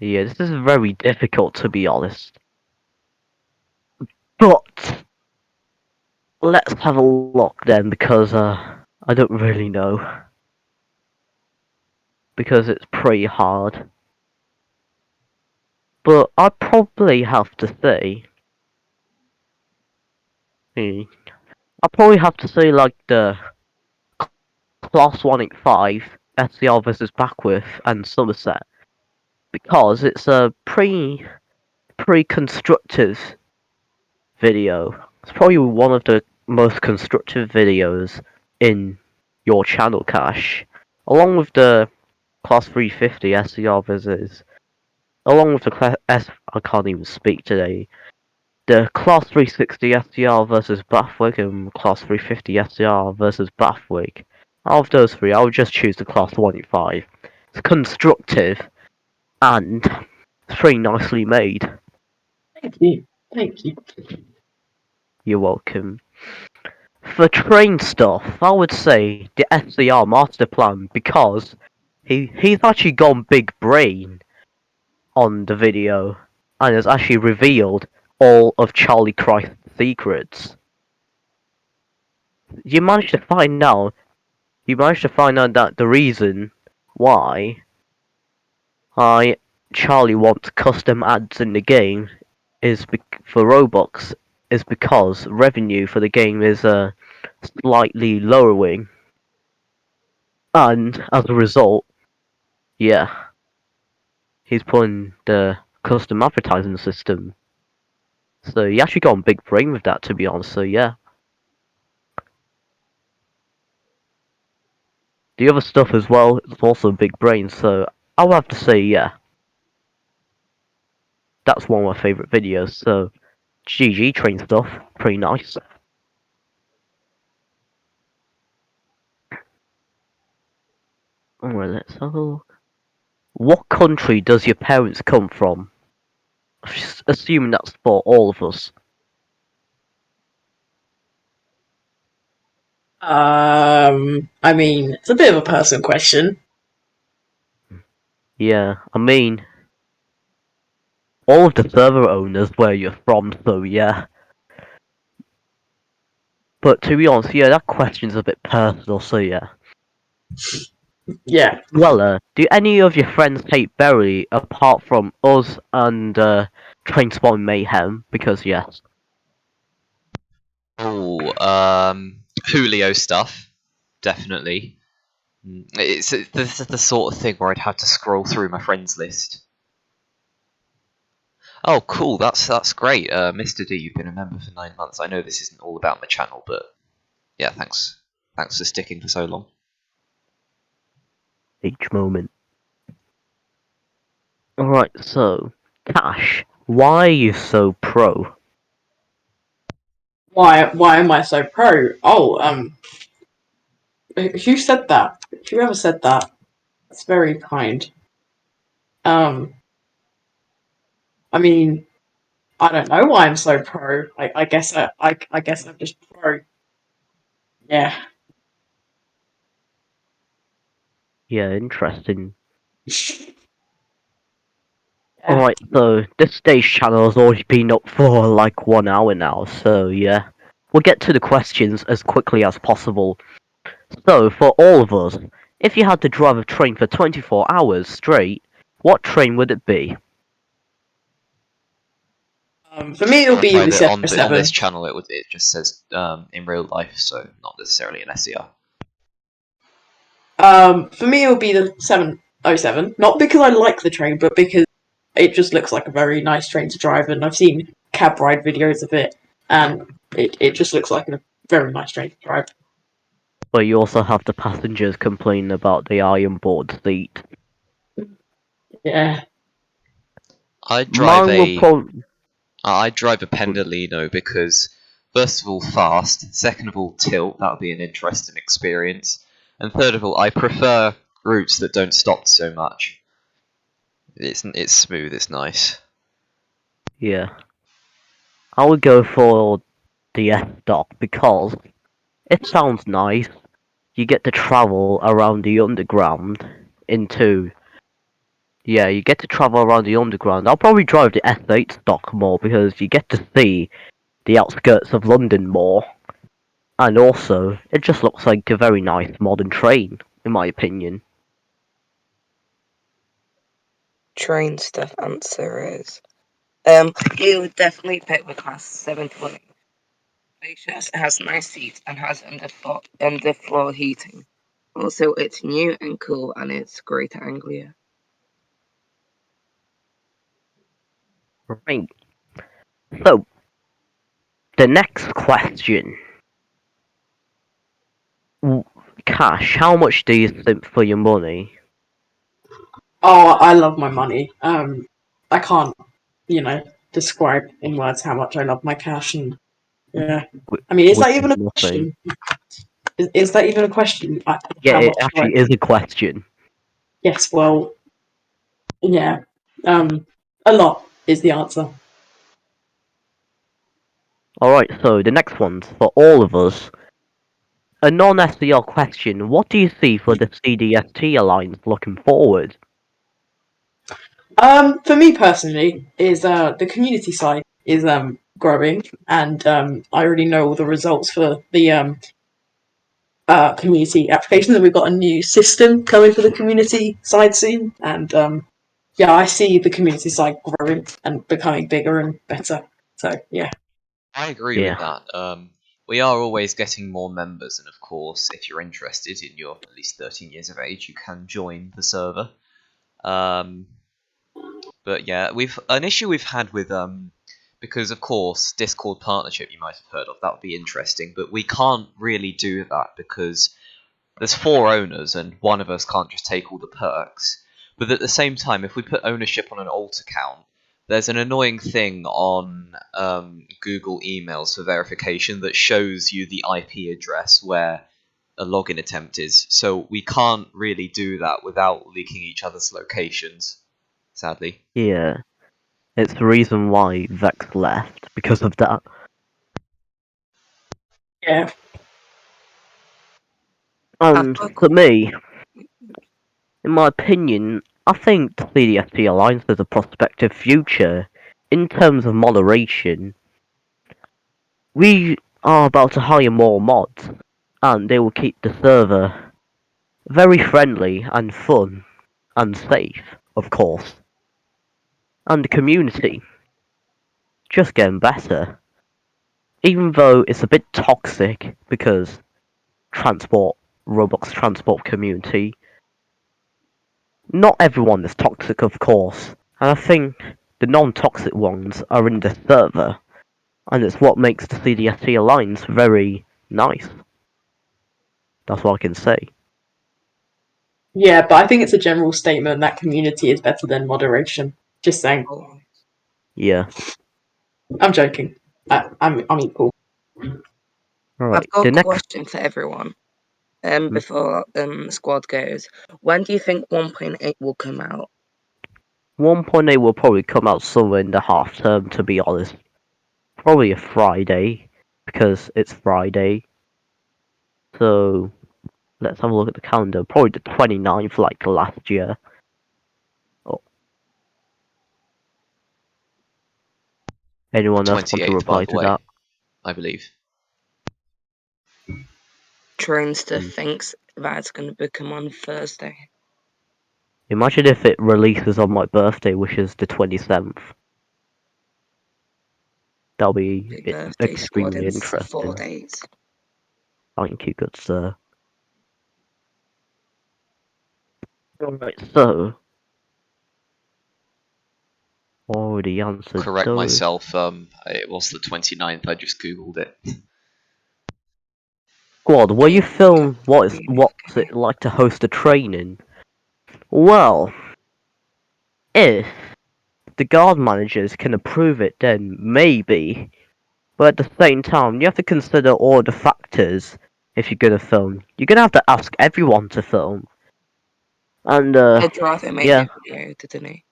yeah, this is very difficult to be honest. But let's have a look then because I don't really know. Because it's pretty hard. But I'd probably have to say I'd probably have to say like the Class 185 SCR versus Backwith and Somerset. Because it's a pretty pretty constructive video. It's probably one of the most constructive videos in your channel, Cash. Along with the Class 350 SCR versus... Along with the I can't even speak today. The Class 360 SCR versus Bathwick and Class 350 SCR versus Bathwick. Out of those three, I would just choose the Class 185. It's constructive and it's pretty nicely made. Thank you. Thank you. You're welcome. For train stuff, I would say the SCR master plan because he's actually gone big brain on the video and has actually revealed all of Charlie Christ's secrets. You managed to find out that the reason why Charlie wants custom ads in the game for Roblox is because revenue for the game is slightly lowering, and as a result, yeah, he's putting the custom advertising system. So he actually got on big brain with that, to be honest. So yeah. The other stuff as well is also big brain, so I would have to say yeah. That's one of my favourite videos, so GG train stuff, pretty nice. Alright, let's have a look. What country does your parents come from? Assuming that's for all of us. I mean, it's a bit of a personal question. Yeah, I mean, all of the server owners where you're from, so yeah. But to be honest, yeah, that question's a bit personal, so yeah. Yeah. Well, do any of your friends hate Berry apart from us and Trainspotting Mayhem? Because yes. Oh, Julio stuff, definitely. It's the sort of thing where I'd have to scroll through my friends list. Oh, cool. That's great. Mr. D, you've been a member for 9 months. I know this isn't all about my channel, but yeah, thanks. Thanks for sticking for so long. Each moment. Alright, so, Cash, why are you so pro? Why am I so pro? Oh, who said that? Whoever said that? That's very kind. I mean, I don't know why I'm so pro. I guess I guess I'm just pro. Yeah. Yeah, interesting. Yeah. Alright, so, this stage channel has already been up for like 1 hour now, so yeah. We'll get to the questions as quickly as possible. So, for all of us, if you had to drive a train for 24 hours straight, what train would it be? For me, it'll be the on 707. this channel, it just says in real life, so not necessarily an SCR. For me, it'll be the 707. Not because I like the train, but because it just looks like a very nice train to drive, and I've seen cab ride videos of it, and it just looks like a very nice train to drive. But you also have the passengers complaining about the iron board seat. Yeah. I'd drive Mine a Pendolino because, first of all, fast. Second of all, tilt. That would be an interesting experience. And third of all, I prefer routes that don't stop so much. It's smooth. It's nice. Yeah. I would go for the S-Dock because it sounds nice. You get to travel around the underground you get to travel around the underground. I'll probably drive the S8 stock more because you get to see the outskirts of London more. And also, it just looks like a very nice modern train, in my opinion. Train stuff answer is you would definitely pick the class 720. Spacious, it has nice seats and has underfloor heating. Also, it's new and cool and it's great at Anglia. Right. So, the next question. Cash, how much do you think for your money? Oh, I love my money. I can't, describe in words how much I love my cash, and yeah. I mean, is Which that is even a nothing. question? Is that even a question? Yeah, How it much do I? actually is a question. Yes, well, yeah. A lot is the answer. Alright, so the next one's for all of us. A non-SDR question. What do you see for the CDST Alliance looking forward? For me personally, is the community side is growing, and I already know all the results for the community applications, and we've got a new system coming for the community side soon, and yeah, I see the community side growing and becoming bigger and better. So yeah. I agree with Yeah. that. We are always getting more members, and of course, if you're interested and you're at least 13 years of age, you can join the server. But yeah, an issue we've had with because of course Discord partnership you might have heard of, that would be interesting, but we can't really do that because there's 4 owners and one of us can't just take all the perks. But at the same time, if we put ownership on an alt account, there's an annoying thing on Google emails for verification that shows you the IP address where a login attempt is. So we can't really do that without leaking each other's locations, sadly. Yeah. It's the reason why Vex left, because of that. Yeah. And for me, in my opinion, I think the CDST Alliance has a prospective future. In terms of moderation, we are about to hire more mods, and they will keep the server very friendly and fun, and safe, of course. And the community, just getting better. Even though it's a bit toxic, because Roblox transport community, not everyone is toxic, of course, and I think the non-toxic ones are in the server, and it's what makes the CDST Alliance very nice. That's what I can say. Yeah, but I think it's a general statement that community is better than moderation. Just saying. Yeah. I'm joking. I'm equal. Alright, I've got the a next question for everyone. Before the squad goes, when do you think 1.8 will come out? 1.8 will probably come out somewhere in the half term, to be honest. Probably a Friday, because it's Friday. So, let's have a look at the calendar. Probably the 29th, like last year. Oh. Anyone else want to 28th, by reply the to way, that? I believe. Trainster thinks that it's going to become on Thursday. Imagine if it releases on my birthday, which is the 27th. That'll be Big birthday squad extremely in 4 interesting. days. Thank you, good sir. Alright, so... already answered Correct those. myself, it was the 29th, I just googled it. Squad, will you film what's it like to host a training? Well, if the guard managers can approve it, then maybe. But at the same time, you have to consider all the factors if you're gonna film. You're gonna have to ask everyone to film. And I'd rather make yeah, a video, didn't he?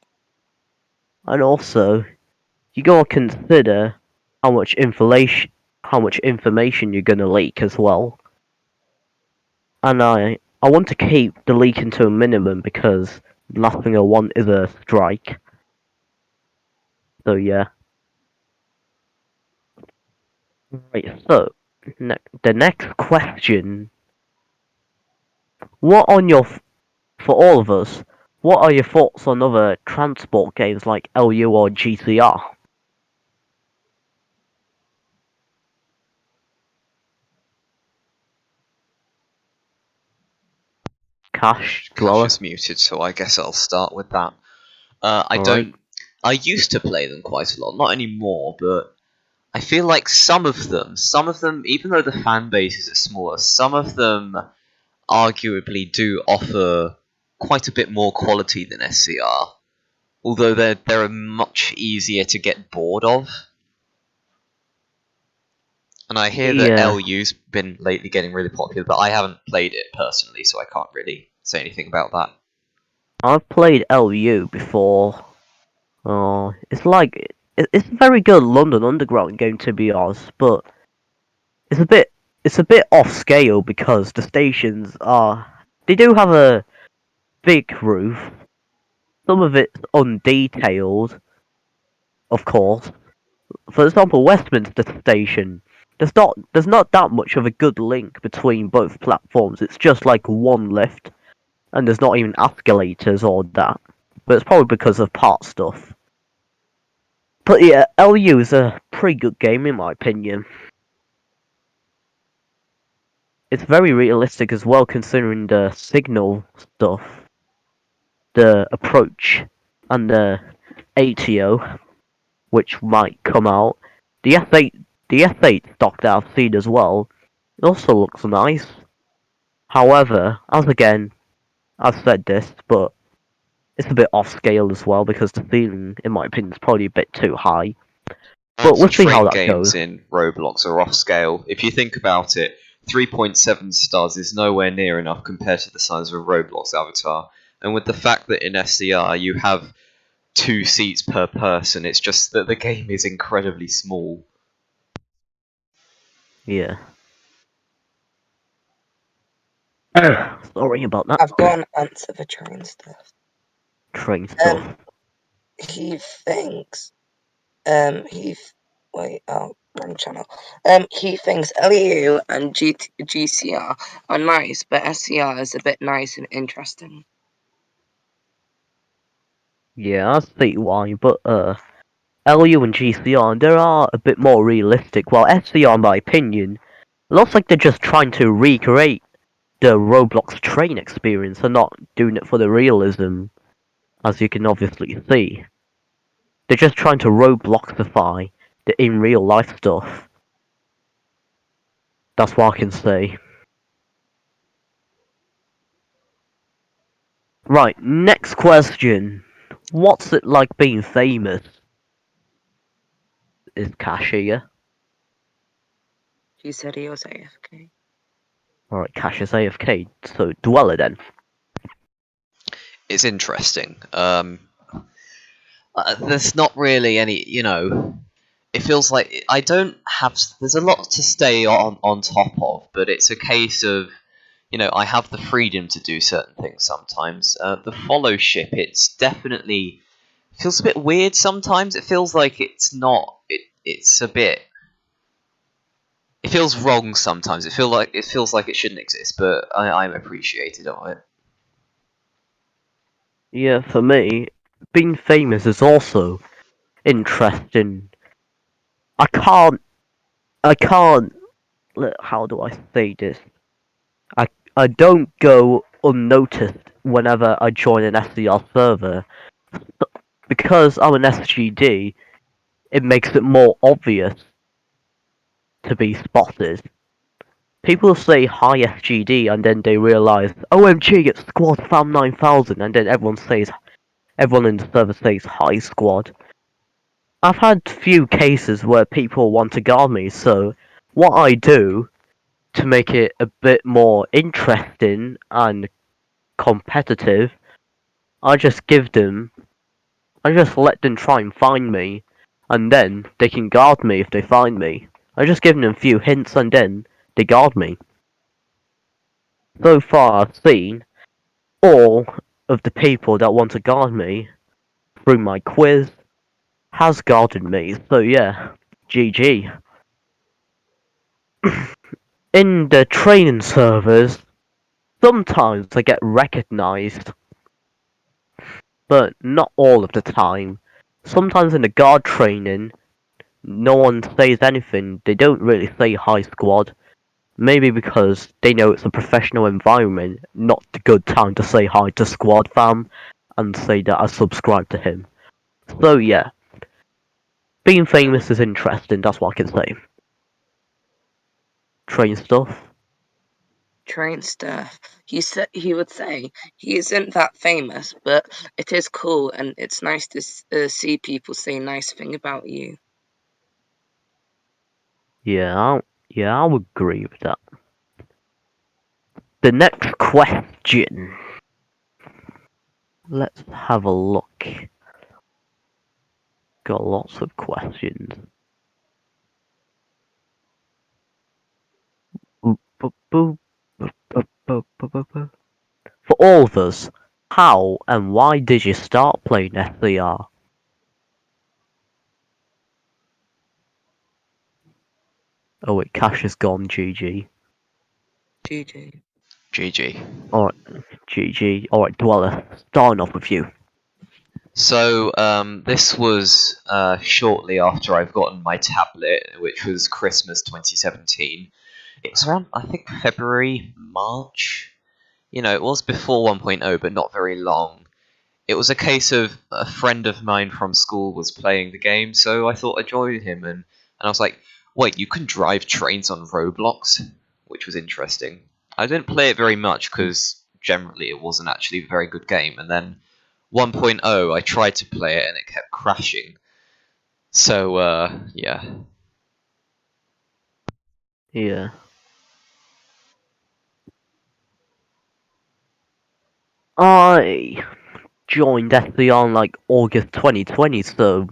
and also you gotta consider how much information you're gonna leak as well. And I want to keep the leaking to a minimum because the last thing I want is a strike. So yeah. Right, so the next question. What on your for all of us? What are your thoughts on other transport games like LU or GCR? Cash Cash Dweller. is muted, so I guess I'll start with that. I Alright. don't. I used to play them quite a lot, not anymore, but I feel like some of them, even though the fan bases are smaller, some of them arguably do offer quite a bit more quality than SCR. Although they're much easier to get bored of. And I hear that Yeah. LU's been lately getting really popular, but I haven't played it personally, so I can't really say anything about that. I've played LU before. It's like it's a very good London Underground game, to be honest, but it's a bit off scale because the stations they do have a big roof. Some of it's undetailed, of course. For example, Westminster Station. There's not that much of a good link between both platforms. It's just like one lift, and there's not even escalators or that. But it's probably because of part stuff. But yeah, LU is a pretty good game in my opinion. It's very realistic as well, considering the signal stuff, the approach, and the ATO, which might come out. The S8 stock that I've seen as well, it also looks nice. However, as again, I've said this, but it's a bit off scale as well because the ceiling, in my opinion, is probably a bit too high. But we'll see how that games goes. in Roblox are off scale. If you think about it, 3.7 stars is nowhere near enough compared to the size of a Roblox avatar. And with the fact that in SCR you have 2 seats per person, it's just that the game is incredibly small. Yeah. Sorry about that. I've got an answer for train stuff. Train stuff. He thinks, wait, oh, wrong channel. He thinks LEU and GCR are nice, but SCR is a bit nice and interesting. Yeah, I see why, but LU and GCR, they are a bit more realistic, while SCR, in my opinion, looks like they're just trying to recreate the Roblox train experience and not doing it for the realism, as you can obviously see. They're just trying to Robloxify the in real life stuff. That's what I can say. Right, next question. What's it like being famous? Is Cash here? He said he was AFK. Alright, Cash is AFK, so Dweller then. It's interesting. There's not really any, it feels like I don't have. There's a lot to stay on top of, but it's a case of, I have the freedom to do certain things sometimes. The followship, it's definitely feels a bit weird sometimes. It feels like it's not. It's a bit. It feels wrong sometimes. It feels like it shouldn't exist, but I'm appreciated of it. Yeah, for me, being famous is also interesting. I can't, how do I say this? I don't go unnoticed whenever I join an SDR server. Because I'm an SGD, it makes it more obvious to be spotted. People say hi SGD and then they realise, OMG, it's Squad Fam 9000, and then everyone in the server says hi Squad. I've had few cases where people want to guard me, so what I do to make it a bit more interesting and competitive, I just let them try and find me, and then they can guard me if they find me. I just give them a few hints and then they guard me. So far I've seen all of the people that want to guard me through my quiz has guarded me, so yeah, GG. In the training servers, sometimes I get recognized, but not all of the time. Sometimes in the guard training, no one says anything, they don't really say hi squad. Maybe because they know it's a professional environment, not the good time to say hi to squad fam, and say that I subscribe to him. So yeah, being famous is interesting, that's what I can say. Train stuff. Train stuff. He would say he isn't that famous, but it is cool and it's nice to see people say nice thing about you. Yeah, I would agree with that. The next question. Let's have a look. Got lots of questions. For all of us, how and why did you start playing SCR? Oh wait, Cash is gone, GG. GG. GG. Alright, GG. Alright, Dweller, starting off with you. So, this was shortly after I've gotten my tablet, which was Christmas 2017. It was around, I think, February, March. You know, it was before 1.0, but not very long. It was a case of a friend of mine from school was playing the game, so I thought I'd join him, and I was like, wait, you can drive trains on Roblox? Which was interesting. I didn't play it very much, because generally it wasn't actually a very good game, and then 1.0, I tried to play it, and it kept crashing. So, yeah. Yeah. I joined SCR in like August 2020, so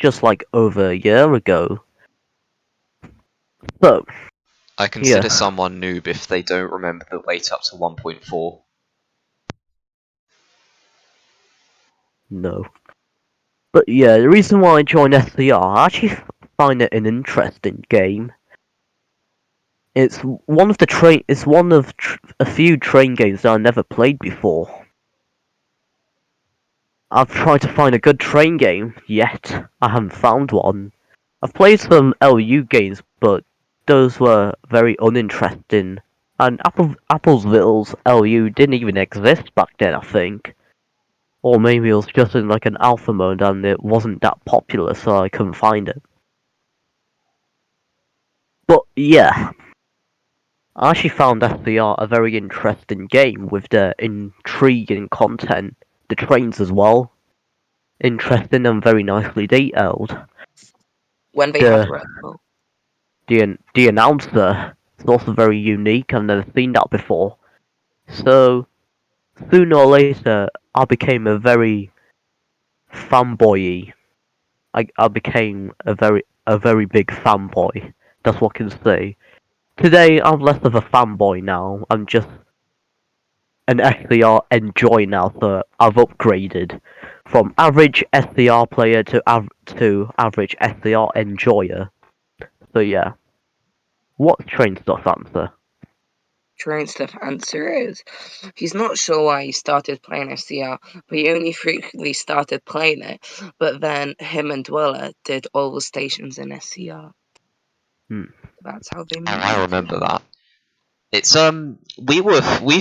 just like over a year ago. So, I consider yeah, someone noob if they don't remember the wait up to 1.4. no. But yeah, the reason why I joined SCR, I actually find it an interesting game. It's one of a few train games that I never played before. I've tried to find a good train game, yet I haven't found one. I've played some LU games, but those were very uninteresting. And Applesville's LU didn't even exist back then, I think. Or maybe it was just in like an alpha mode and it wasn't that popular, so I couldn't find it. But yeah, I actually found SCR a very interesting game with the intriguing content, the trains as well. Interesting and very nicely detailed. When they had The Red Bull. the announcer is also very unique. I've never seen that before. So sooner or later, I became a very fanboy. I became a very big fanboy. That's what I can say. Today, I'm less of a fanboy now. I'm just an SCR enjoy now, so I've upgraded from average SCR player to average SCR enjoyer. So yeah. What's train stuff answer? Train stuff answer is he's not sure why he started playing SCR, but he only frequently started playing it. But then him and Dweller did all the stations in SCR. That's how they Oh, met. I remember that. It's we've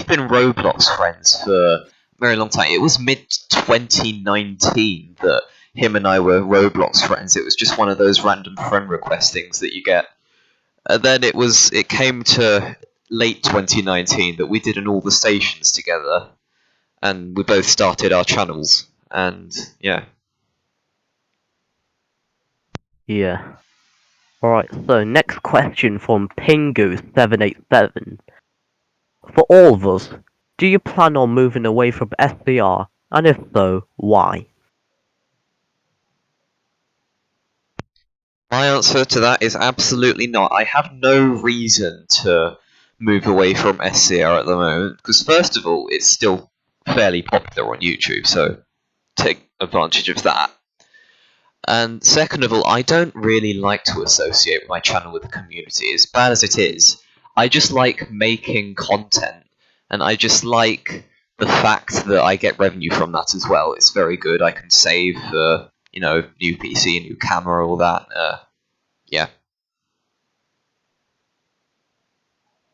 been Roblox friends for a very long time. It was mid 2019 that him and I were Roblox friends. It was just one of those random friend request things that you get. And then it came to late 2019 that we did in all the stations together, and we both started our channels. And yeah. Yeah. Alright, so next question from Pingu787. For all of us, do you plan on moving away from SCR? And if so, why? My answer to that is absolutely not. I have no reason to move away from SCR at the moment, because first of all, it's still fairly popular on YouTube, so take advantage of that. And second of all, I don't really like to associate my channel with the community, as bad as it is. I just like making content, and I just like the fact that I get revenue from that as well. It's very good. I can save for, new PC, new camera, all that. Yeah.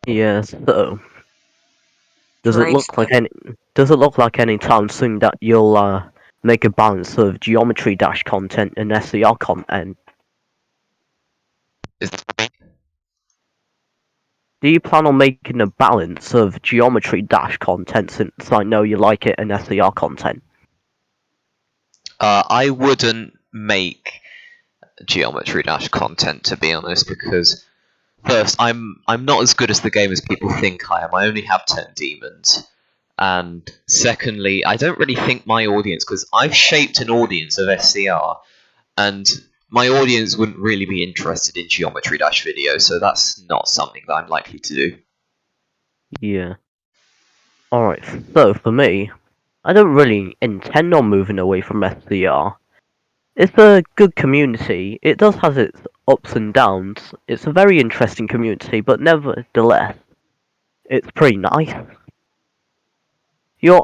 Yeah, so does it Train look like stuff. any time soon that you'll make a balance of geometry dash content and SCR content? Is that me? Do you plan on making a balance of geometry dash content, since I know you like it, and SCR content? I wouldn't make Geometry Dash content, to be honest, because first, I'm not as good as the game as people think I am. I only have 10 demons. And secondly, I don't really think my audience, because I've shaped an audience of SCR, and my audience wouldn't really be interested in Geometry Dash videos, so that's not something that I'm likely to do. Yeah. Alright, so for me, I don't really intend on moving away from SCR. It's a good community. It does have its ups and downs. It's a very interesting community, but nevertheless, it's pretty nice.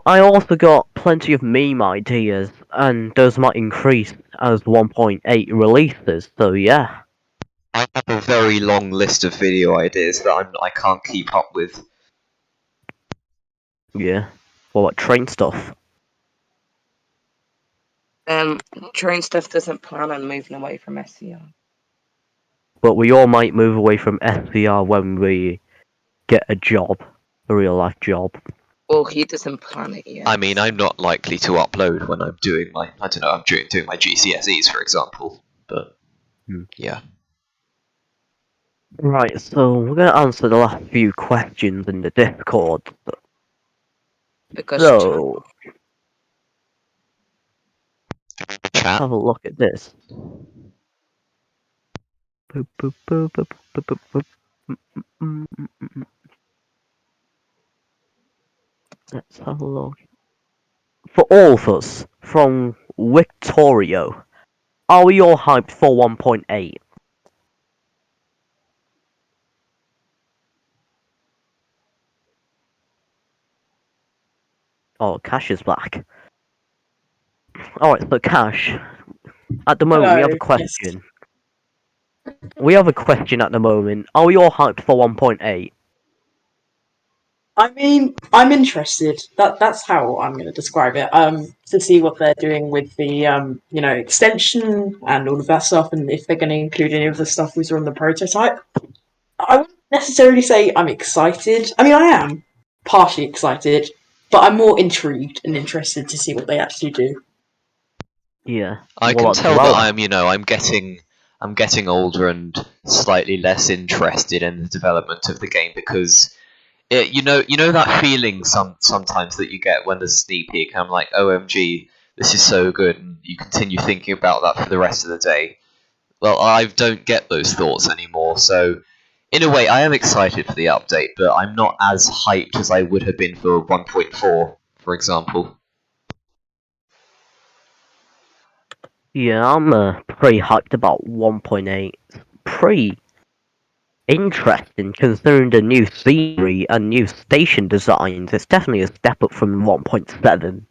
I also got plenty of meme ideas, and those might increase as 1.8 releases, so yeah. I have a very long list of video ideas that I can't keep up with. Yeah. What, train stuff? Train stuff doesn't plan on moving away from SCR. But we all might move away from SCR when we get a job. A real life job. Well, he doesn't plan it yet. I mean, I'm not likely to upload when I'm doing my, I don't know, I'm doing my GCSEs, for example. But, yeah. Right, so we're going to answer the last few questions in the Discord. Because So, Chat. have a look at this. Boop, boop, boop, boop, boop, boop, boop. Let's have a look. For all of us, from Victorio, are we all hyped for 1.8? Oh, Cash is back. Alright, so Cash, at the moment we have a Hello, question. We have a question at the moment. Are we all hyped for 1.8? I mean, I'm interested. That's how I'm going to describe it. To see what they're doing with the extension and all of that stuff, and if they're going to include any of the stuff we saw in the prototype. I wouldn't necessarily say I'm excited. I mean, I am partially excited, but I'm more intrigued and interested to see what they actually do. Yeah. I What can about tell that Dwella? I'm getting older and slightly less interested in the development of the game because you know that feeling sometimes that you get when there's a sneak peek and I'm like, OMG, this is so good, and you continue thinking about that for the rest of the day. Well, I don't get those thoughts anymore, so in a way I am excited for the update, but I'm not as hyped as I would have been for 1.4, for example. Yeah, I'm pretty hyped about 1.8. Pretty interesting considering the new scenery and new station designs. It's definitely a step up from 1.7.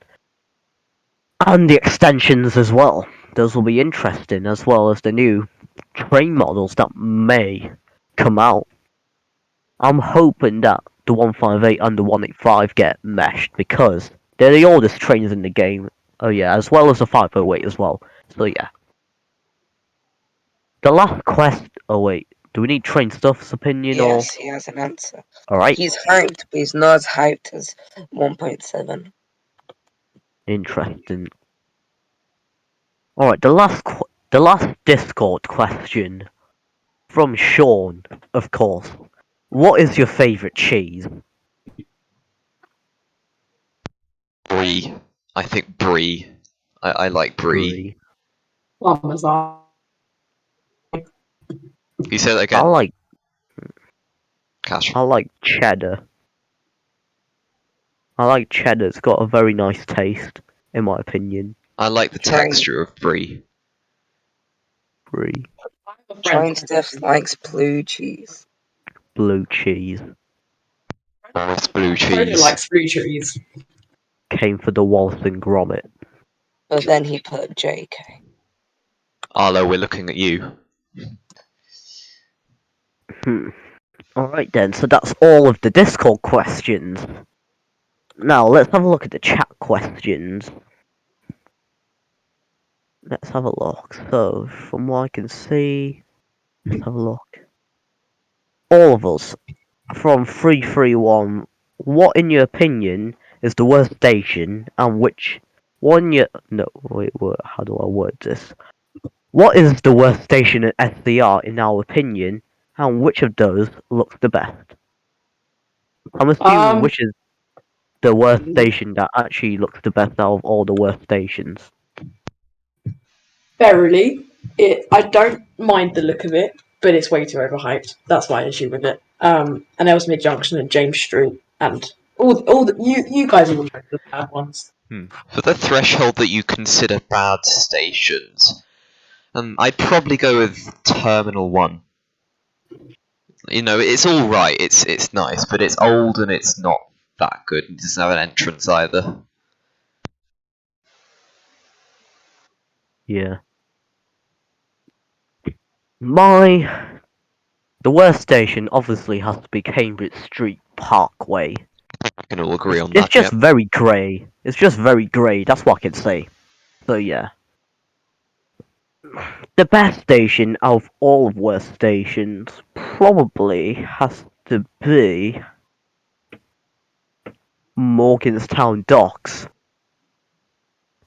And the extensions as well. Those will be interesting, as well as the new train models that may come out. I'm hoping that the 158 and the 185 get meshed because they're the oldest trains in the game. Oh yeah, as well as the 508 as well. So yeah. The last quest. Oh wait, do we need Train Stuff's opinion or? Yes, he has an answer. Alright. He's hyped, but he's not as hyped as 1.7. Interesting. Alright, the last Discord question from Sean, of course. What is your favourite cheese? Brie. I think Brie. I like Brie. Parmesan. You say that again? Cash. I like cheddar. I like cheddar. It's got a very nice taste, in my opinion. I like the texture of Brie. Brie. Train stuff likes blue cheese. Blue cheese. Oh, it's blue Frodo cheese. likes blue cheese. Came for the Walton Grommet. But then he put JK. Arlo, we're looking at you. Alright then, so that's all of the Discord questions. Now, let's have a look at the chat questions. let's have a look. So, from what I can see, let's have a look. All of us, from 331, what in your opinion is the worst station, and which one you... No, wait, how do I word this? What is the worst station at SCR in our opinion, and which of those looks the best? I'm assuming which is the worst station that actually looks the best out of all the worst stations. Verily, I don't mind the look of it, but it's way too overhyped. That's my issue with it. And Ellesmere Junction and James Street, and you guys all know the bad ones. For the threshold that you consider bad stations, I'd probably go with Terminal 1. You know, it's alright, it's nice, but it's old and it's not that good. It doesn't have an entrance either. Yeah. The worst station obviously has to be Cambridge Street Parkway. We can all agree on It's that, just yeah. very grey. It's just very grey, that's what I can say. So yeah. The best station out of all of worst stations probably has to be Morganstown Docks.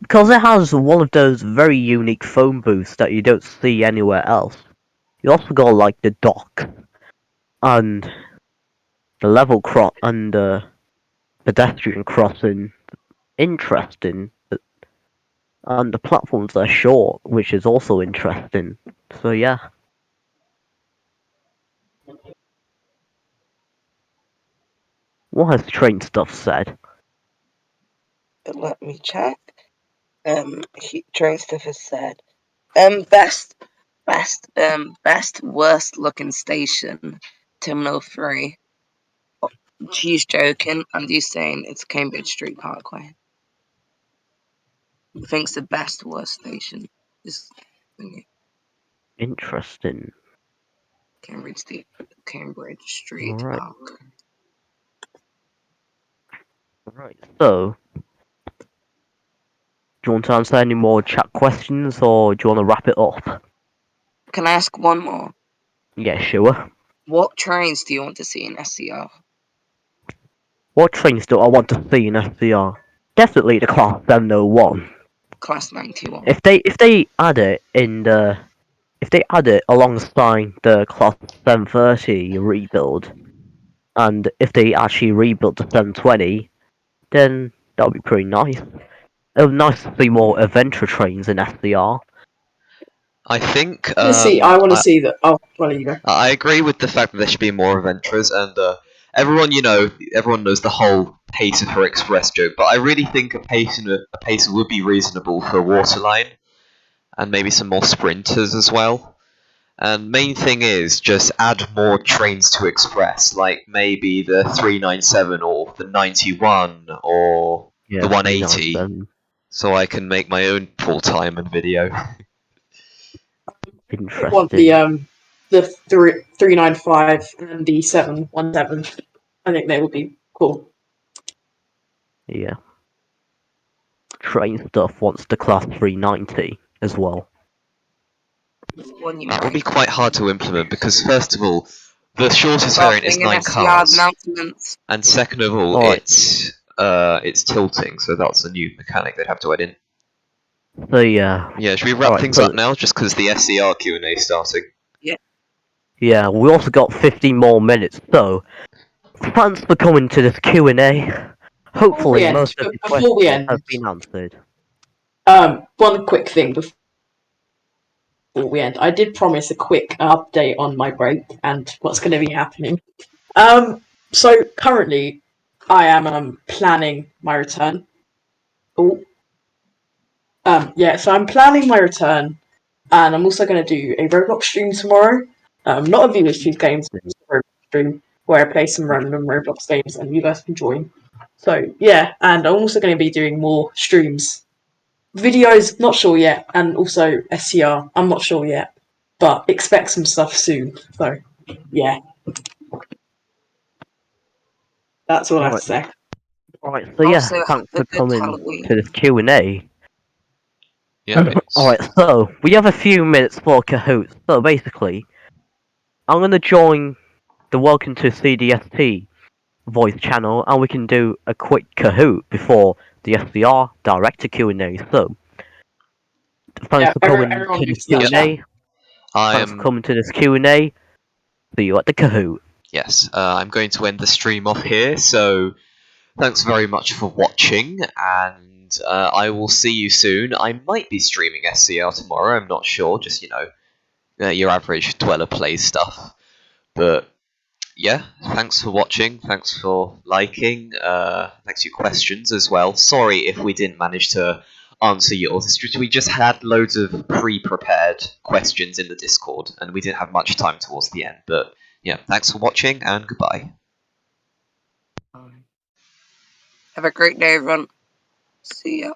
Because it has one of those very unique phone booths that you don't see anywhere else. You also got like the dock and the level cross and the pedestrian crossing. Interesting. And the platforms are short, which is also interesting. So yeah. What has train stuff said? Let me check. Train stuff has said. Best worst looking station, Terminal 3. She's joking, and he's saying it's Cambridge Street Parkway. He thinks the best worst station is Interesting. Cambridge Street Alright. Park. Right, so do you want to answer any more chat questions or do you want to wrap it up? Can I ask one more? Yeah, sure. What trains do you want to see in SCR? What trains do I want to see in SCR? Definitely the Class 701. Class 91. If they add it alongside the Class 730 rebuild, and if they actually rebuild the 720, then that would be pretty nice. It would be nice to see more adventure trains in SCR. I think. I want to see that. Oh, well, you go. I agree with the fact that there should be more adventures, and everyone knows the whole Pacer for Express joke, but I really think a Pacer would be reasonable for Waterline, and maybe some more sprinters as well. And main thing is just add more trains to Express, like maybe the 397 or the 91 or the 180, so I can make my own full-time and video. Interesting. I want the 395 and the 717. I think they would be cool. Yeah. Train stuff wants the Class 390 as well. That would be quite hard to implement because, first of all, the shortest variant is 9 cars, and second of all, it's tilting, so that's a new mechanic they'd have to add in. So yeah. Yeah, should we wrap things up now, just because the SCR Q&A is starting? Yeah. Yeah, we also got 15 more minutes, so thanks for coming to this Q&A. Hopefully most of the questions have been answered. One quick thing before we end. I did promise a quick update on my break and what's going to be happening. So currently, I am planning my return. So I'm planning my return, and I'm also going to do a Roblox stream tomorrow. Not a Venus Tube Games, but a Roblox stream where I play some random Roblox games and you guys can join. So yeah, and I'm also going to be doing more streams. Videos, not sure yet, and also SCR, I'm not sure yet, but expect some stuff soon. So yeah, that's all I have to say. Alright, so yeah, thanks for coming to this Q&A. Yeah, it's... Alright, so we have a few minutes for Kahoots. So basically, I'm gonna join the Welcome to Cdst voice channel, and we can do a quick Kahoot before the SDR director Q&A. So, thanks Yeah, for coming everyone to moves this to that chat. Q&A. I Thanks for am... coming to this Q&A. See you at the Kahoot. Yes, I'm going to end the stream off here, so thanks very much for watching, and I will see you soon. I might be streaming SCR tomorrow, I'm not sure, just, your average Dweller Plays stuff. But, yeah, thanks for watching, thanks for liking, thanks for your questions as well. Sorry if we didn't manage to answer yours. We just had loads of pre-prepared questions in the Discord, and we didn't have much time towards the end, but yeah, thanks for watching, and goodbye. Have a great day, everyone. See ya.